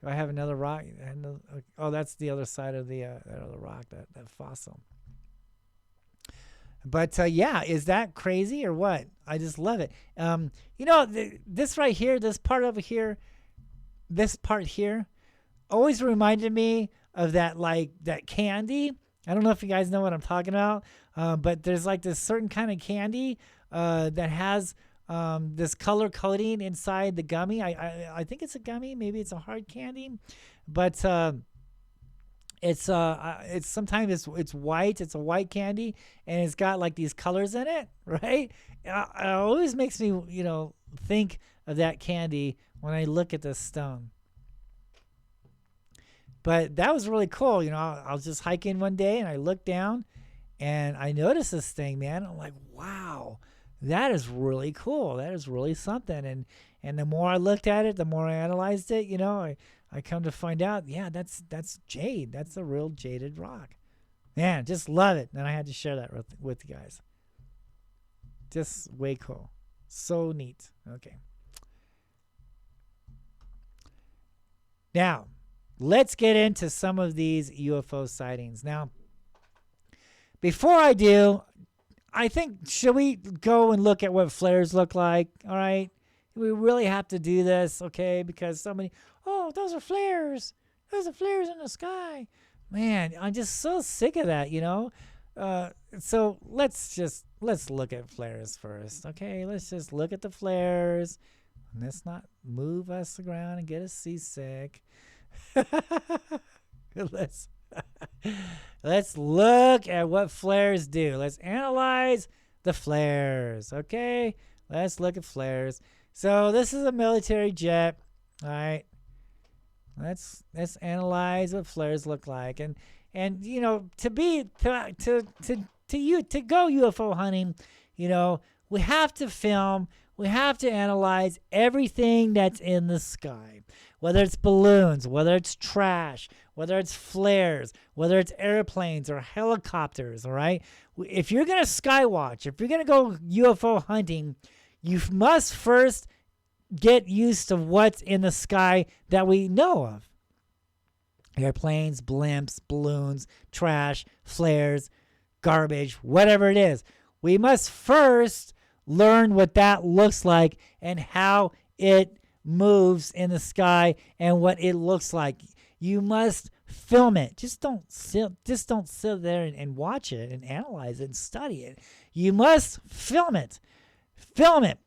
Speaker 1: I have another rock? Oh, that's the other side of the other rock, that fossil. But yeah, is that crazy or what? I just love it. This right here, this part over here, this part here, always reminded me of that candy. I don't know if you guys know what I'm talking about, but there's like this certain kind of candy that has this color coding inside the gummy. I think it's a gummy, maybe it's a hard candy, but it's sometimes it's white. It's a white candy, and it's got like these colors in it, right? It always makes me think of that candy when I look at this stone. But that was really cool. I was just hiking one day and I looked down and I noticed this thing, man. I'm like, wow, that is really cool. That is really something. And the more I looked at it, the more I analyzed it, I come to find out, yeah, that's jade. That's a real jaded rock. Man, just love it. And I had to share that with you guys. Just way cool. So neat. Okay. Now, let's get into some of these UFO sightings. Now, before I do, I think, should we go and look at what flares look like? All right. We really have to do this, okay? Because somebody, oh, those are flares. Those are flares in the sky. Man, I'm just so sick of that, So let's look at flares first, okay? Let's just look at the flares. Let's not move us around and get us seasick. let's let's look at what flares do. Let's analyze the flares, okay? Let's look at flares. So this is a military jet, all right? Let's analyze what flares look like, and to go UFO hunting, we have to film, we have to analyze everything that's in the sky, whether it's balloons, whether it's trash, whether it's flares, whether it's airplanes or helicopters. All right, if you're gonna skywatch, if you're gonna go UFO hunting, you must first get used to what's in the sky that we know of. Airplanes, blimps, balloons, trash, flares, garbage, whatever it is. We must first learn what that looks like and how it moves in the sky and what it looks like. You must film it. Just don't sit there and watch it and analyze it and study it. You must film it. Film it.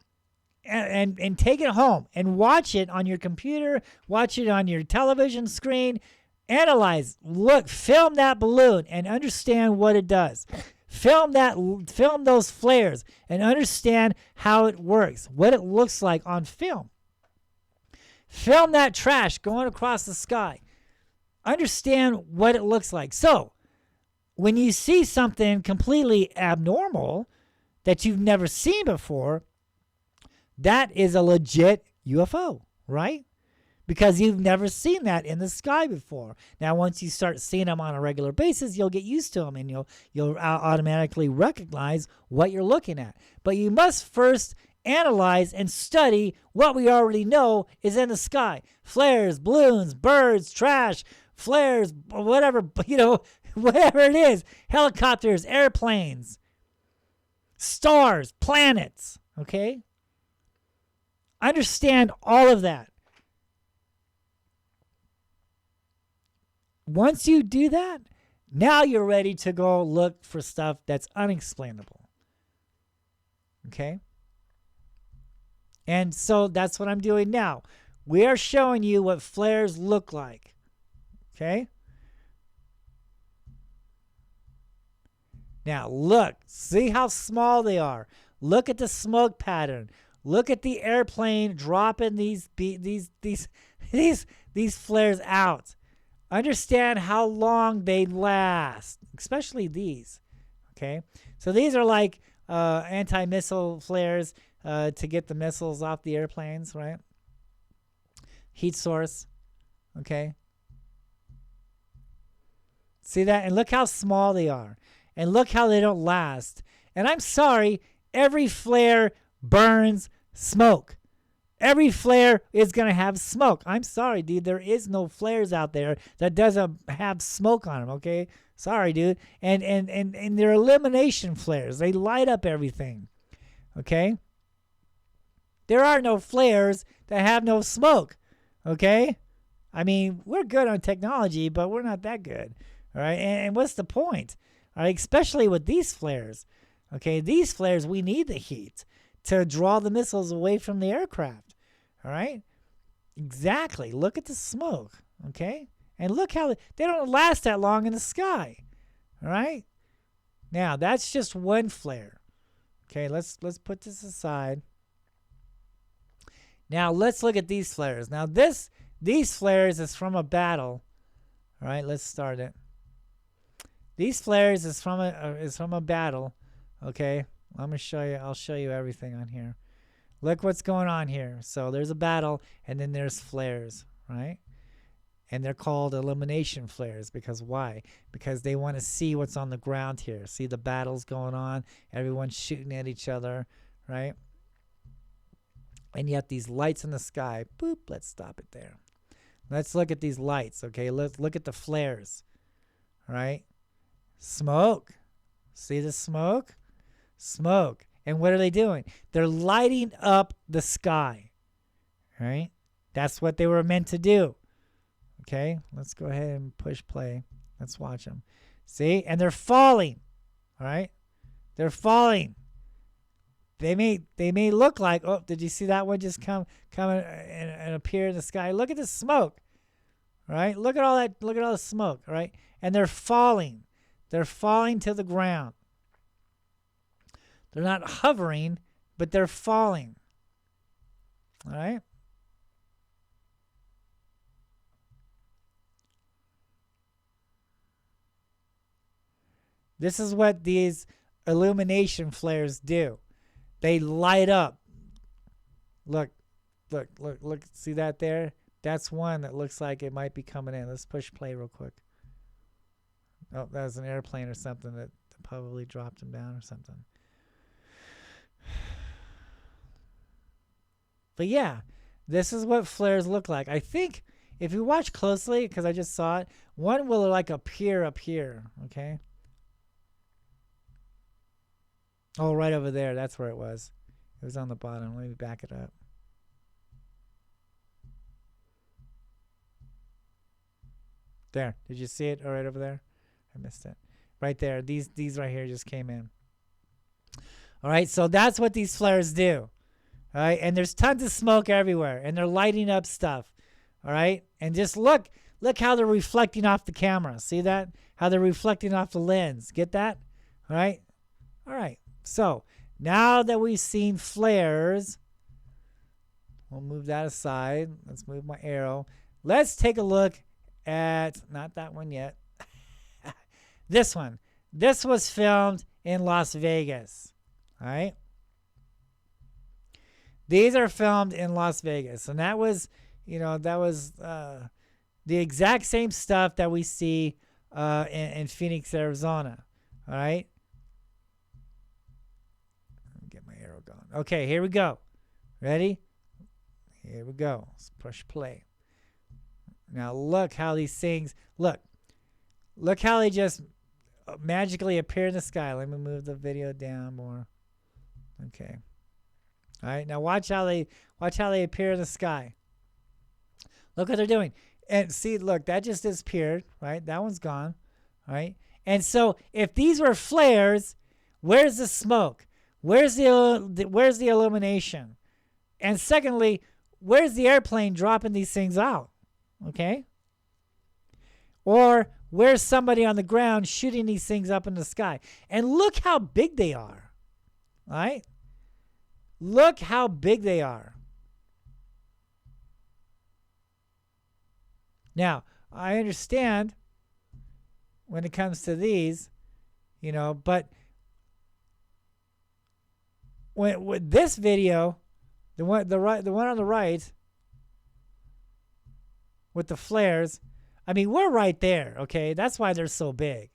Speaker 1: And take it home and watch it on your computer, watch it on your television screen, analyze, look, film that balloon and understand what it does. Film those flares and understand how it works, what it looks like on film. Film that trash going across the sky. Understand what it looks like. So, when you see something completely abnormal that you've never seen before, that is a legit UFO, right? Because you've never seen that in the sky before. Now, once you start seeing them on a regular basis, you'll get used to them and you'll automatically recognize what you're looking at. But you must first analyze and study what we already know is in the sky. Flares, balloons, birds, trash, flares, whatever, whatever it is. Helicopters, airplanes, stars, planets, okay? Understand all of that. Once you do that, now you're ready to go look for stuff that's unexplainable. Okay? And so that's what I'm doing now. We are showing you what flares look like. Okay? Now look, see how small they are. Look at the smoke pattern. Look at the airplane dropping these flares out. Understand how long they last, especially these. Okay, so these are like anti-missile flares to get the missiles off the airplanes, right? Heat source. Okay. See that? And look how small they are. And look how they don't last. And I'm sorry, every flare burns smoke. Every flare is going to have smoke. I'm sorry, dude. There is no flares out there that doesn't have smoke on them, okay? Sorry, dude. And they're elimination flares. They light up everything, okay? There are no flares that have no smoke, okay? I mean, we're good on technology, but we're not that good, all right? And what's the point? All right, especially with these flares, okay? These flares, we need the heat to draw the missiles away from the aircraft. All right? Exactly. Look at the smoke. Okay? And look how they don't last that long in the sky. All right? Now, that's just one flare. Okay, let's put this aside. Now, let's look at these flares. Now, these flares is from a battle. All right, let's start it. These flares is from a battle. Okay? I'm gonna show you. I'll show you everything on here. Look what's going on here. So there's a battle, and then there's flares, right? And they're called elimination flares because why? Because they want to see what's on the ground here. See the battles going on. Everyone's shooting at each other, right? And you have these lights in the sky. Boop. Let's stop it there. Let's look at these lights. Okay. Let's look at the flares. All right. Smoke. See the smoke? Smoke. And what are they doing? They're lighting up the sky. Right? That's what they were meant to do. Okay, let's go ahead and push play. Let's watch them. See, and they're falling. All right, they're falling. They may look like, oh, did you see that one just come and appear in the sky? Look at the smoke. All right, look at all that. Look at all the smoke. All right, and they're falling. They're falling to the ground. They're not hovering, but they're falling. All right. This is what these illumination flares do. They light up. Look. See that there? That's one that looks like it might be coming in. Let's push play real quick. Oh, that was an airplane or something that probably dropped him down or something. But yeah, this is what flares look like. I think if you watch closely, because I just saw it, one will like appear up here, okay? Oh, right over there. That's where it was. It was on the bottom. Let me back it up. There. Did you see it? Oh, right over there? I missed it. Right there. These right here just came in. All right. So that's what these flares do. All right. And there's tons of smoke everywhere. And they're lighting up stuff. All right. And just look how they're reflecting off the camera. See that? How they're reflecting off the lens. Get that? All right. All right. So now that we've seen flares, we'll move that aside. Let's move my arrow. Let's take a look at, not that one yet, this one. This was filmed in Las Vegas. All right. These are filmed in Las Vegas. And that was, the exact same stuff that we see in Phoenix, Arizona. All right. Get my arrow going. Okay, here we go. Ready? Here we go. Let's push play. Now look how these things, look how they just magically appear in the sky. Let me move the video down more. Okay. All right, now watch how they appear in the sky. Look what they're doing. And see, look, that just disappeared, right? That one's gone, all right? And so if these were flares, where's the smoke? Where's the illumination? And secondly, where's the airplane dropping these things out? Okay? Or where's somebody on the ground shooting these things up in the sky? And look how big they are. All right? Look how big they are. Now, I understand when it comes to these, but with this video, the one on the right with the flares, I mean, we're right there, okay? That's why they're so big,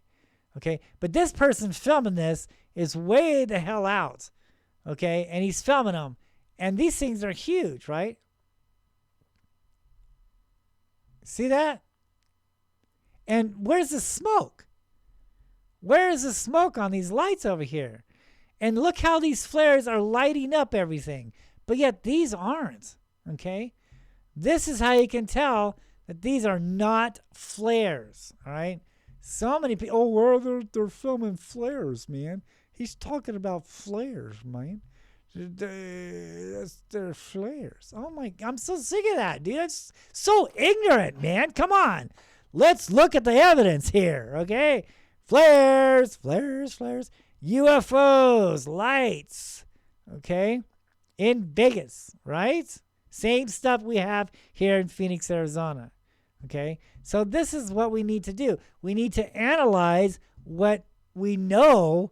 Speaker 1: okay? But this person filming this is way the hell out, okay? And he's filming them, and these things are huge, right? See that? And where's the smoke? Where is the smoke on these lights over here? And look how these flares are lighting up everything. But yet these aren't, okay? This is how you can tell that these are not flares, all right? So many people, oh, well, they're filming flares, man. He's talking about flares, man. They're flares. Oh, my, I'm so sick of that, dude. That's so ignorant, man. Come on. Let's look at the evidence here, okay? Flares, flares, flares. UFOs, lights, okay? In Vegas, right? Same stuff we have here in Phoenix, Arizona, okay? So this is what we need to do. We need to analyze what we know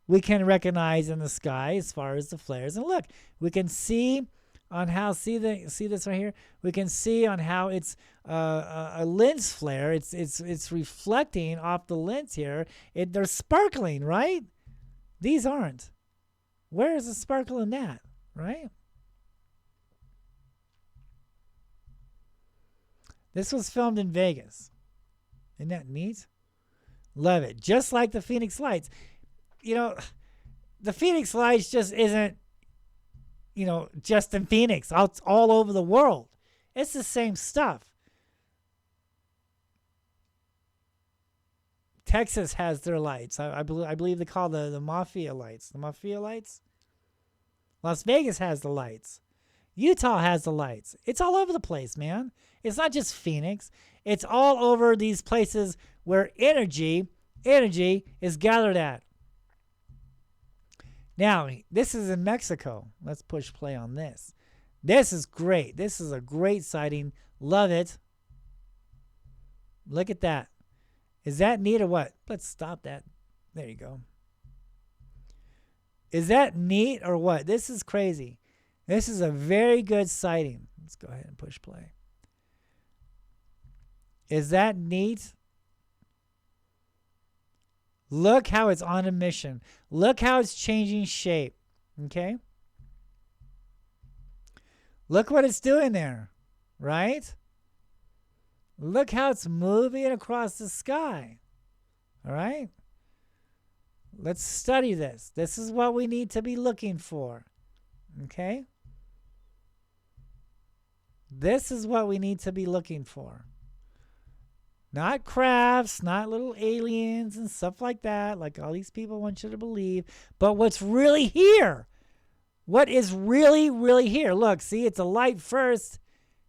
Speaker 1: we can recognize in the sky as far as the flares. And look, we can see on how, see this right here? We can see on how it's a lens flare. It's reflecting off the lens here. They're sparkling, right? These aren't. Where is the sparkle in that, right? This was filmed in Vegas. Isn't that neat? Love it. Just like the Phoenix Lights. The Phoenix Lights just isn't, just in Phoenix. It's all over the world. It's the same stuff. Texas has their lights. I believe they call the Mafia lights. The Mafia lights. Las Vegas has the lights. Utah has the lights. It's all over the place, man. It's not just Phoenix. It's all over these places where energy is gathered at. Now, this is in Mexico. Let's push play on this. This is great. This is a great sighting. Love it. Look at that. Is that neat or what? Let's stop that. There you go. Is that neat or what? This is crazy. This is a very good sighting. Let's go ahead and push play. Is that neat? Look how it's on a mission. Look how it's changing shape. Okay? Look what it's doing there. Right? Look how it's moving across the sky. All right? Let's study this. This is what we need to be looking for. Okay? This is what we need to be looking for. Not crafts, not little aliens and stuff like that, like all these people want you to believe, but what's really here. What is really, really here? Look, see, it's a light first.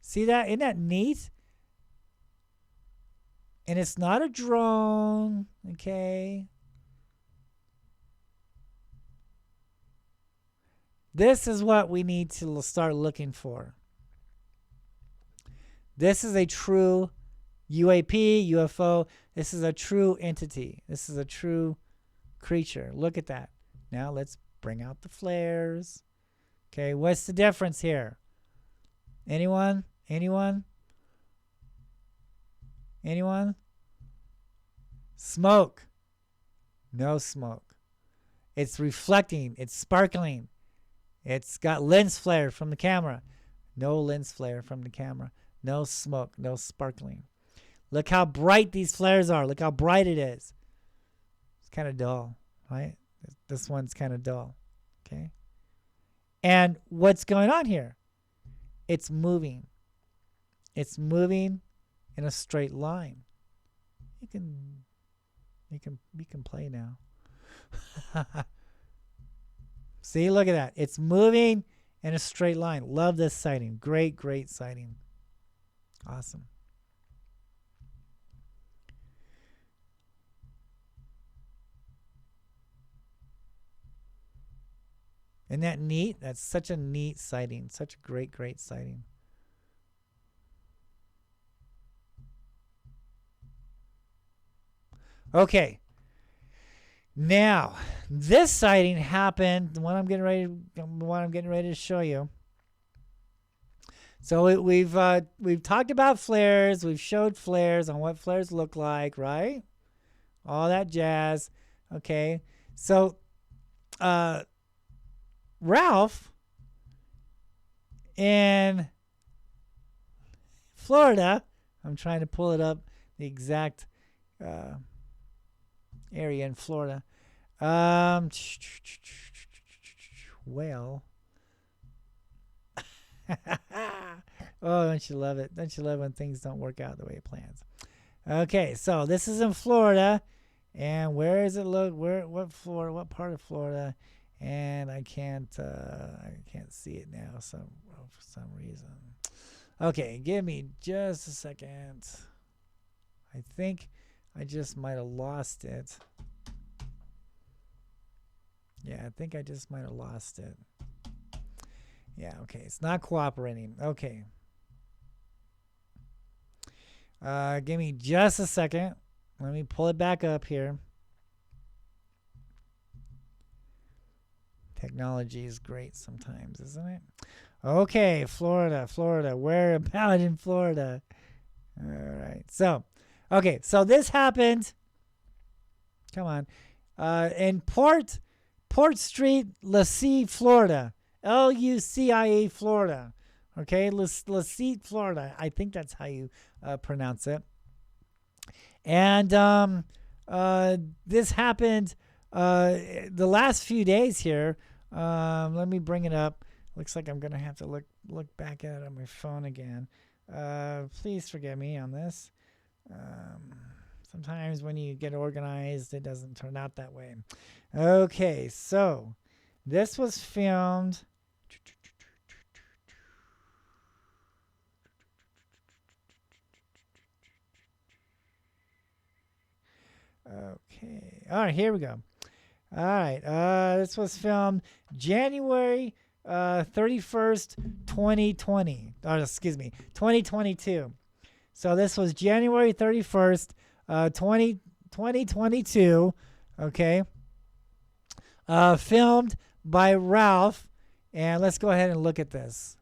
Speaker 1: See that? Isn't that neat? And it's not a drone, okay? This is what we need to start looking for. This is a true UAP, UFO. This is a true entity. This is a true creature. Look at that. Now let's bring out the flares. Okay, what's the difference here? Anyone? Anyone? Anyone? Smoke. No smoke. It's reflecting. It's sparkling. It's got lens flare from the camera. No lens flare from the camera. No smoke. No sparkling. Look how bright these flares are. Look how bright it is. It's kind of dull, right? This one's kind of dull. Okay. And what's going on here? It's moving. It's moving in a straight line. You can play now. See, look at that. It's moving in a straight line. Love this sighting. Great, great sighting. Awesome. Isn't that neat? That's such a neat sighting. Such a great, great sighting. Okay. Now, this sighting happened. The one I'm getting ready to show you. So we've talked about flares. We've showed flares on what flares look like, right? All that jazz. Okay. So, Ralph in Florida, I'm trying to pull it up, the exact area in Florida. Well, oh, don't you love it? Don't you love when things don't work out the way it plans? Okay, so this is in Florida, and where is it? Look, what Florida? What part of Florida? And I can't see it now. For some reason. Okay, give me just a second. I think I just might have lost it. Yeah, I think I just might have lost it. Yeah, okay, it's not cooperating. Okay. Give me just a second. Let me pull it back up here. Technology is great sometimes, isn't it? Okay, Florida. Where about in Florida? All right. So, okay. So this happened. Come on. In Port Street, Lucie, Florida. Lucie, Florida. Okay, Lucie, Florida. I think that's how you pronounce it. And this happened the last few days here. Let me bring it up. Looks like I'm gonna have to look back at it on my phone again. Please forgive me on this. Sometimes when you get organized, it doesn't turn out that way. Okay, so this was filmed. Okay. All right, here we go. All right. This was filmed January 31st, 2020. Or excuse me, 2022. So this was January 31st, 2022. Okay. Filmed by Ralph. And let's go ahead and look at this.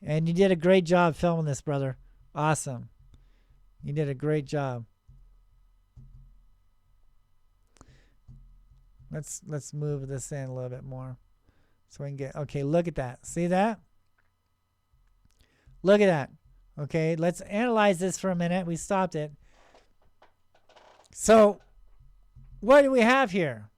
Speaker 1: And you did a great job filming this, brother. Awesome. You did a great job. Let's move this in a little bit more so we can get, okay, look at that. See that? Look at that. Okay, let's analyze this for a minute. We stopped it. So what do we have here?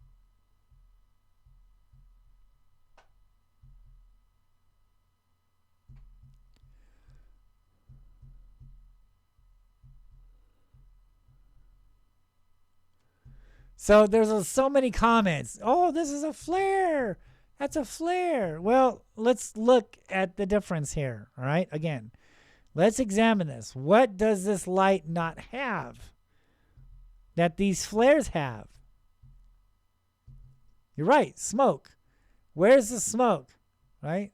Speaker 1: So there's so many comments. Oh, this is a flare. That's a flare. Well, let's look at the difference here. All right. Again, let's examine this. What does this light not have that these flares have? You're right. Smoke. Where's the smoke? Right.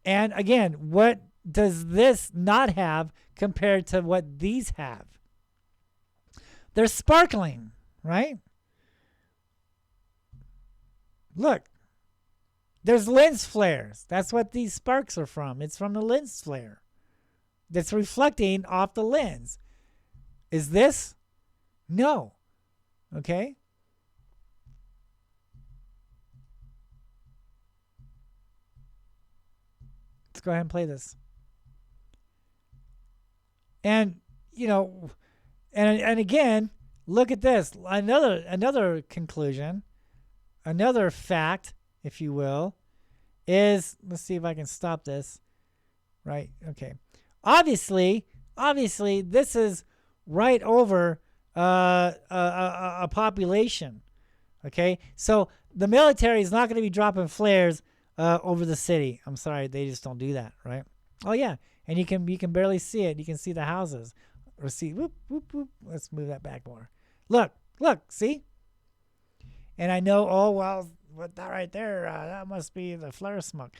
Speaker 1: And again, what does this not have compared to what these have? They're sparkling. Right? Look, there's lens flares. That's what these sparks are from. It's from the lens flare that's reflecting off the lens. Is this? No. Okay? Let's go ahead and play this. And, you know, and again, look at this. Another conclusion, another fact, if you will, is, let's see if I can stop this. Right? Okay. Obviously, this is right over a population. Okay? So the military is not going to be dropping flares over the city. I'm sorry, they just don't do that, right? Oh yeah, and you can barely see it. You can see the houses. Or see, whoop, whoop, whoop. Let's move that back more. Look, see? And I know, oh, well, what that right there, that must be the flare smoke.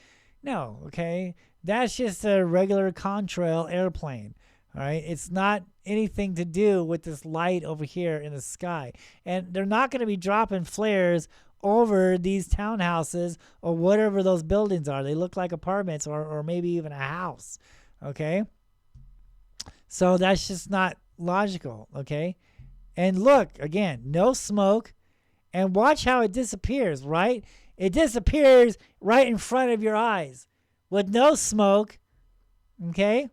Speaker 1: No, okay? That's just a regular contrail airplane, all right? It's not anything to do with this light over here in the sky. And they're not going to be dropping flares over these townhouses or whatever those buildings are. They look like apartments or maybe even a house, okay? So that's just not logical, okay? And look, again, no smoke. And watch how it disappears, right? It disappears right in front of your eyes with no smoke, okay?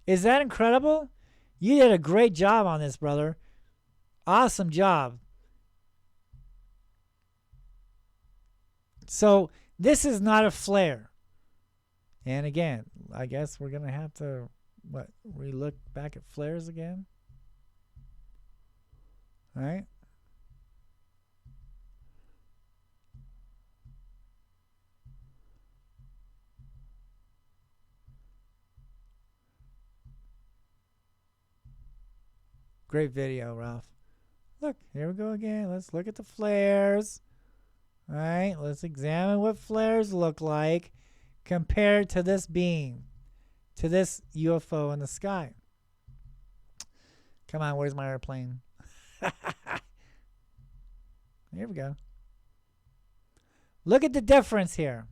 Speaker 1: Is that incredible? You did a great job on this, brother. Awesome job. So this is not a flare. And again, I guess we're going to have to, relook back at flares again? All right. Great video, Ralph. Look, here we go again. Let's look at the flares. All right, let's examine what flares look like compared to this beam, to this UFO in the sky. Come on, where's my airplane? Here we go. Look at the difference here.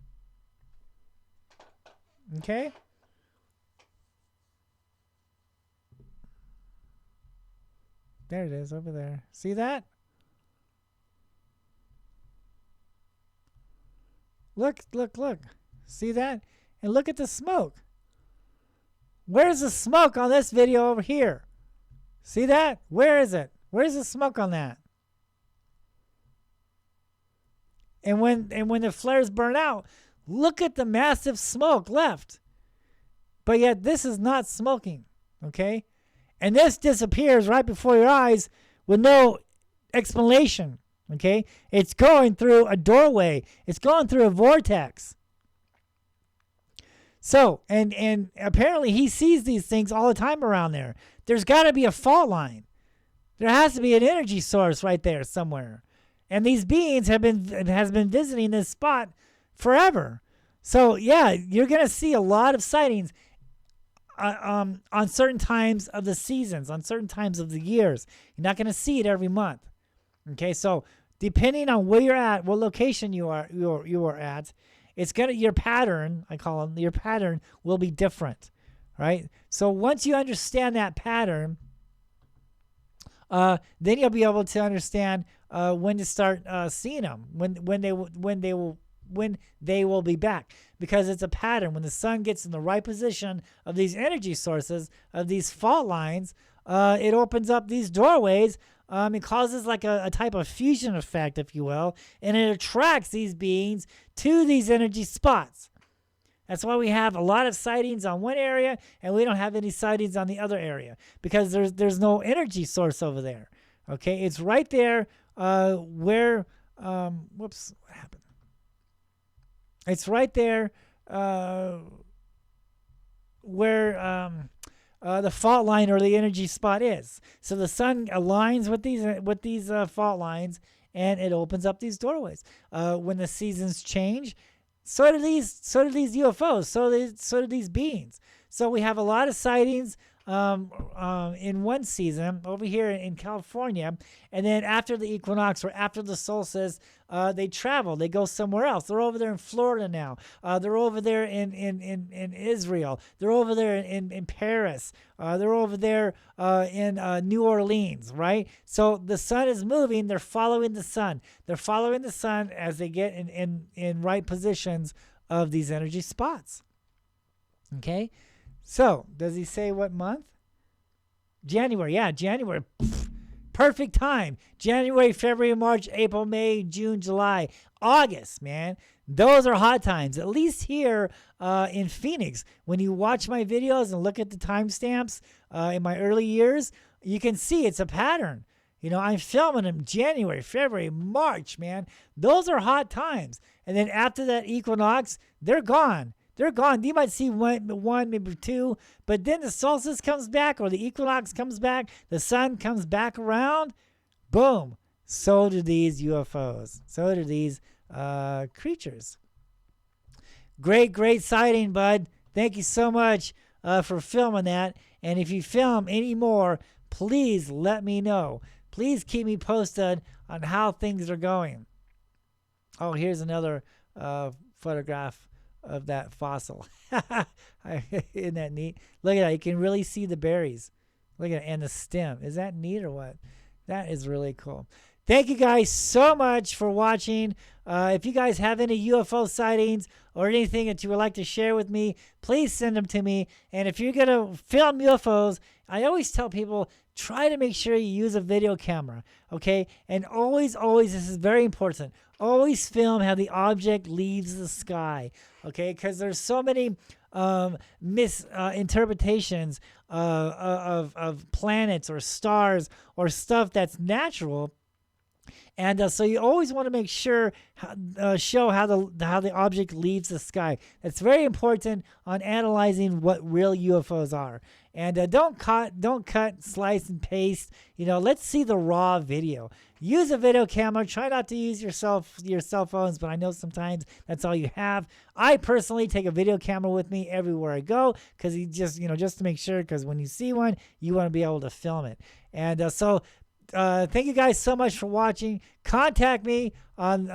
Speaker 1: Okay? There it is over there. See that? Look. See that? And look at the smoke. Where's the smoke on this video over here? See that? Where is it? Where's the smoke on that? And when the flares burn out, look at the massive smoke left. but yet this is not smoking, okay? And this disappears right before your eyes with no explanation, okay? It's going through a doorway. It's going through a vortex. So, and apparently he sees these things all the time around there. There's got to be a fault line. There has to be an energy source right there somewhere. And these beings has been visiting this spot forever. So, yeah, you're going to see a lot of sightings on certain times of the seasons, on certain times of the years. You're not going to see it every month. Okay, so depending on where you're at, what location you are at, it's gonna your pattern, I call them, your pattern will be different, right? So once you understand that pattern, then you'll be able to understand when to start seeing them, when they will be back, because it's a pattern. When the sun gets in the right position of these energy sources, of these fault lines, it opens up these doorways. It causes like a type of fusion effect, if you will, and it attracts these beings to these energy spots. That's why we have a lot of sightings on one area and we don't have any sightings on the other area, because there's no energy source over there. Okay, it's right there where whoops, what happened? It's right there where the fault line or the energy spot is. So the sun aligns with these fault lines, and it opens up these doorways. When the seasons change, so do these UFOs. So do these beings. So we have a lot of sightings in one season over here in California, and then after the equinox or after the solstice, they travel. They go somewhere else. They're over there in Florida now. They're over there in Israel. They're over there in Paris. They're over there in New Orleans, right? So the sun is moving. They're following the sun. They're following the sun as they get in right positions of these energy spots. Okay? So, does he say what month? January. Yeah, January. Perfect time. January, February, March, April, May, June, July, August, man. Those are hot times, at least here in Phoenix. When you watch my videos and look at the timestamps in my early years, you can see it's a pattern. You know, I'm filming them January, February, March, man. Those are hot times. And then after that equinox, they're gone. They're gone. You might see one, maybe two, but then the solstice comes back or the equinox comes back. The sun comes back around. Boom. So do these UFOs. So do these creatures. Great sighting, bud. Thank you so much for filming that. And if you film any more, please let me know. Please keep me posted on how things are going. Oh, here's another photograph of that fossil. Isn't that neat? Look at that. You can really see the berries. Look at it. And the stem. Is that neat or what? That is really cool. Thank you guys so much for watching. If you guys have any UFO sightings or anything that you would like to share with me, please send them to me. And if you're going to film UFOs, I always tell people, try to make sure you use a video camera, okay? And always, this is very important, always film how the object leaves the sky, okay? Because there's so many misinterpretations of planets or stars or stuff that's natural. And so you always want to make sure show how the object leaves the sky. That's very important on analyzing what real UFOs are. And don't cut, slice, and paste. You know, let's see the raw video. Use a video camera. Try not to use your cell phones, but I know sometimes that's all you have. I personally take a video camera with me everywhere I go, because just to make sure. Because when you see one, you want to be able to film it. And so. Thank you guys so much for watching. Contact me on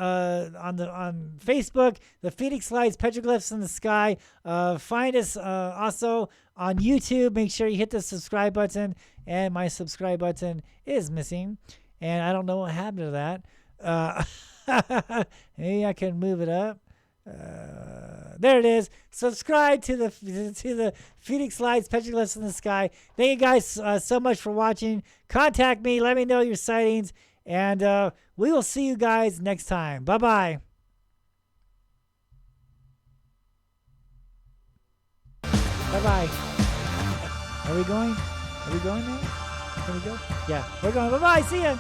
Speaker 1: Facebook, the Phoenix Lights, Petroglyphs in the Sky. Find us also on YouTube. Make sure you hit the subscribe button. And my subscribe button is missing, and I don't know what happened to that. Maybe I can move it up. There it is. Subscribe to the Phoenix Lights, Petroglyphs in the Sky. Thank you guys so much for watching. Contact me. Let me know your sightings. And we will see you guys next time. Bye-bye. Bye-bye. Are we going? Are we going now? Can we go? Yeah, we're going. Bye-bye. See ya.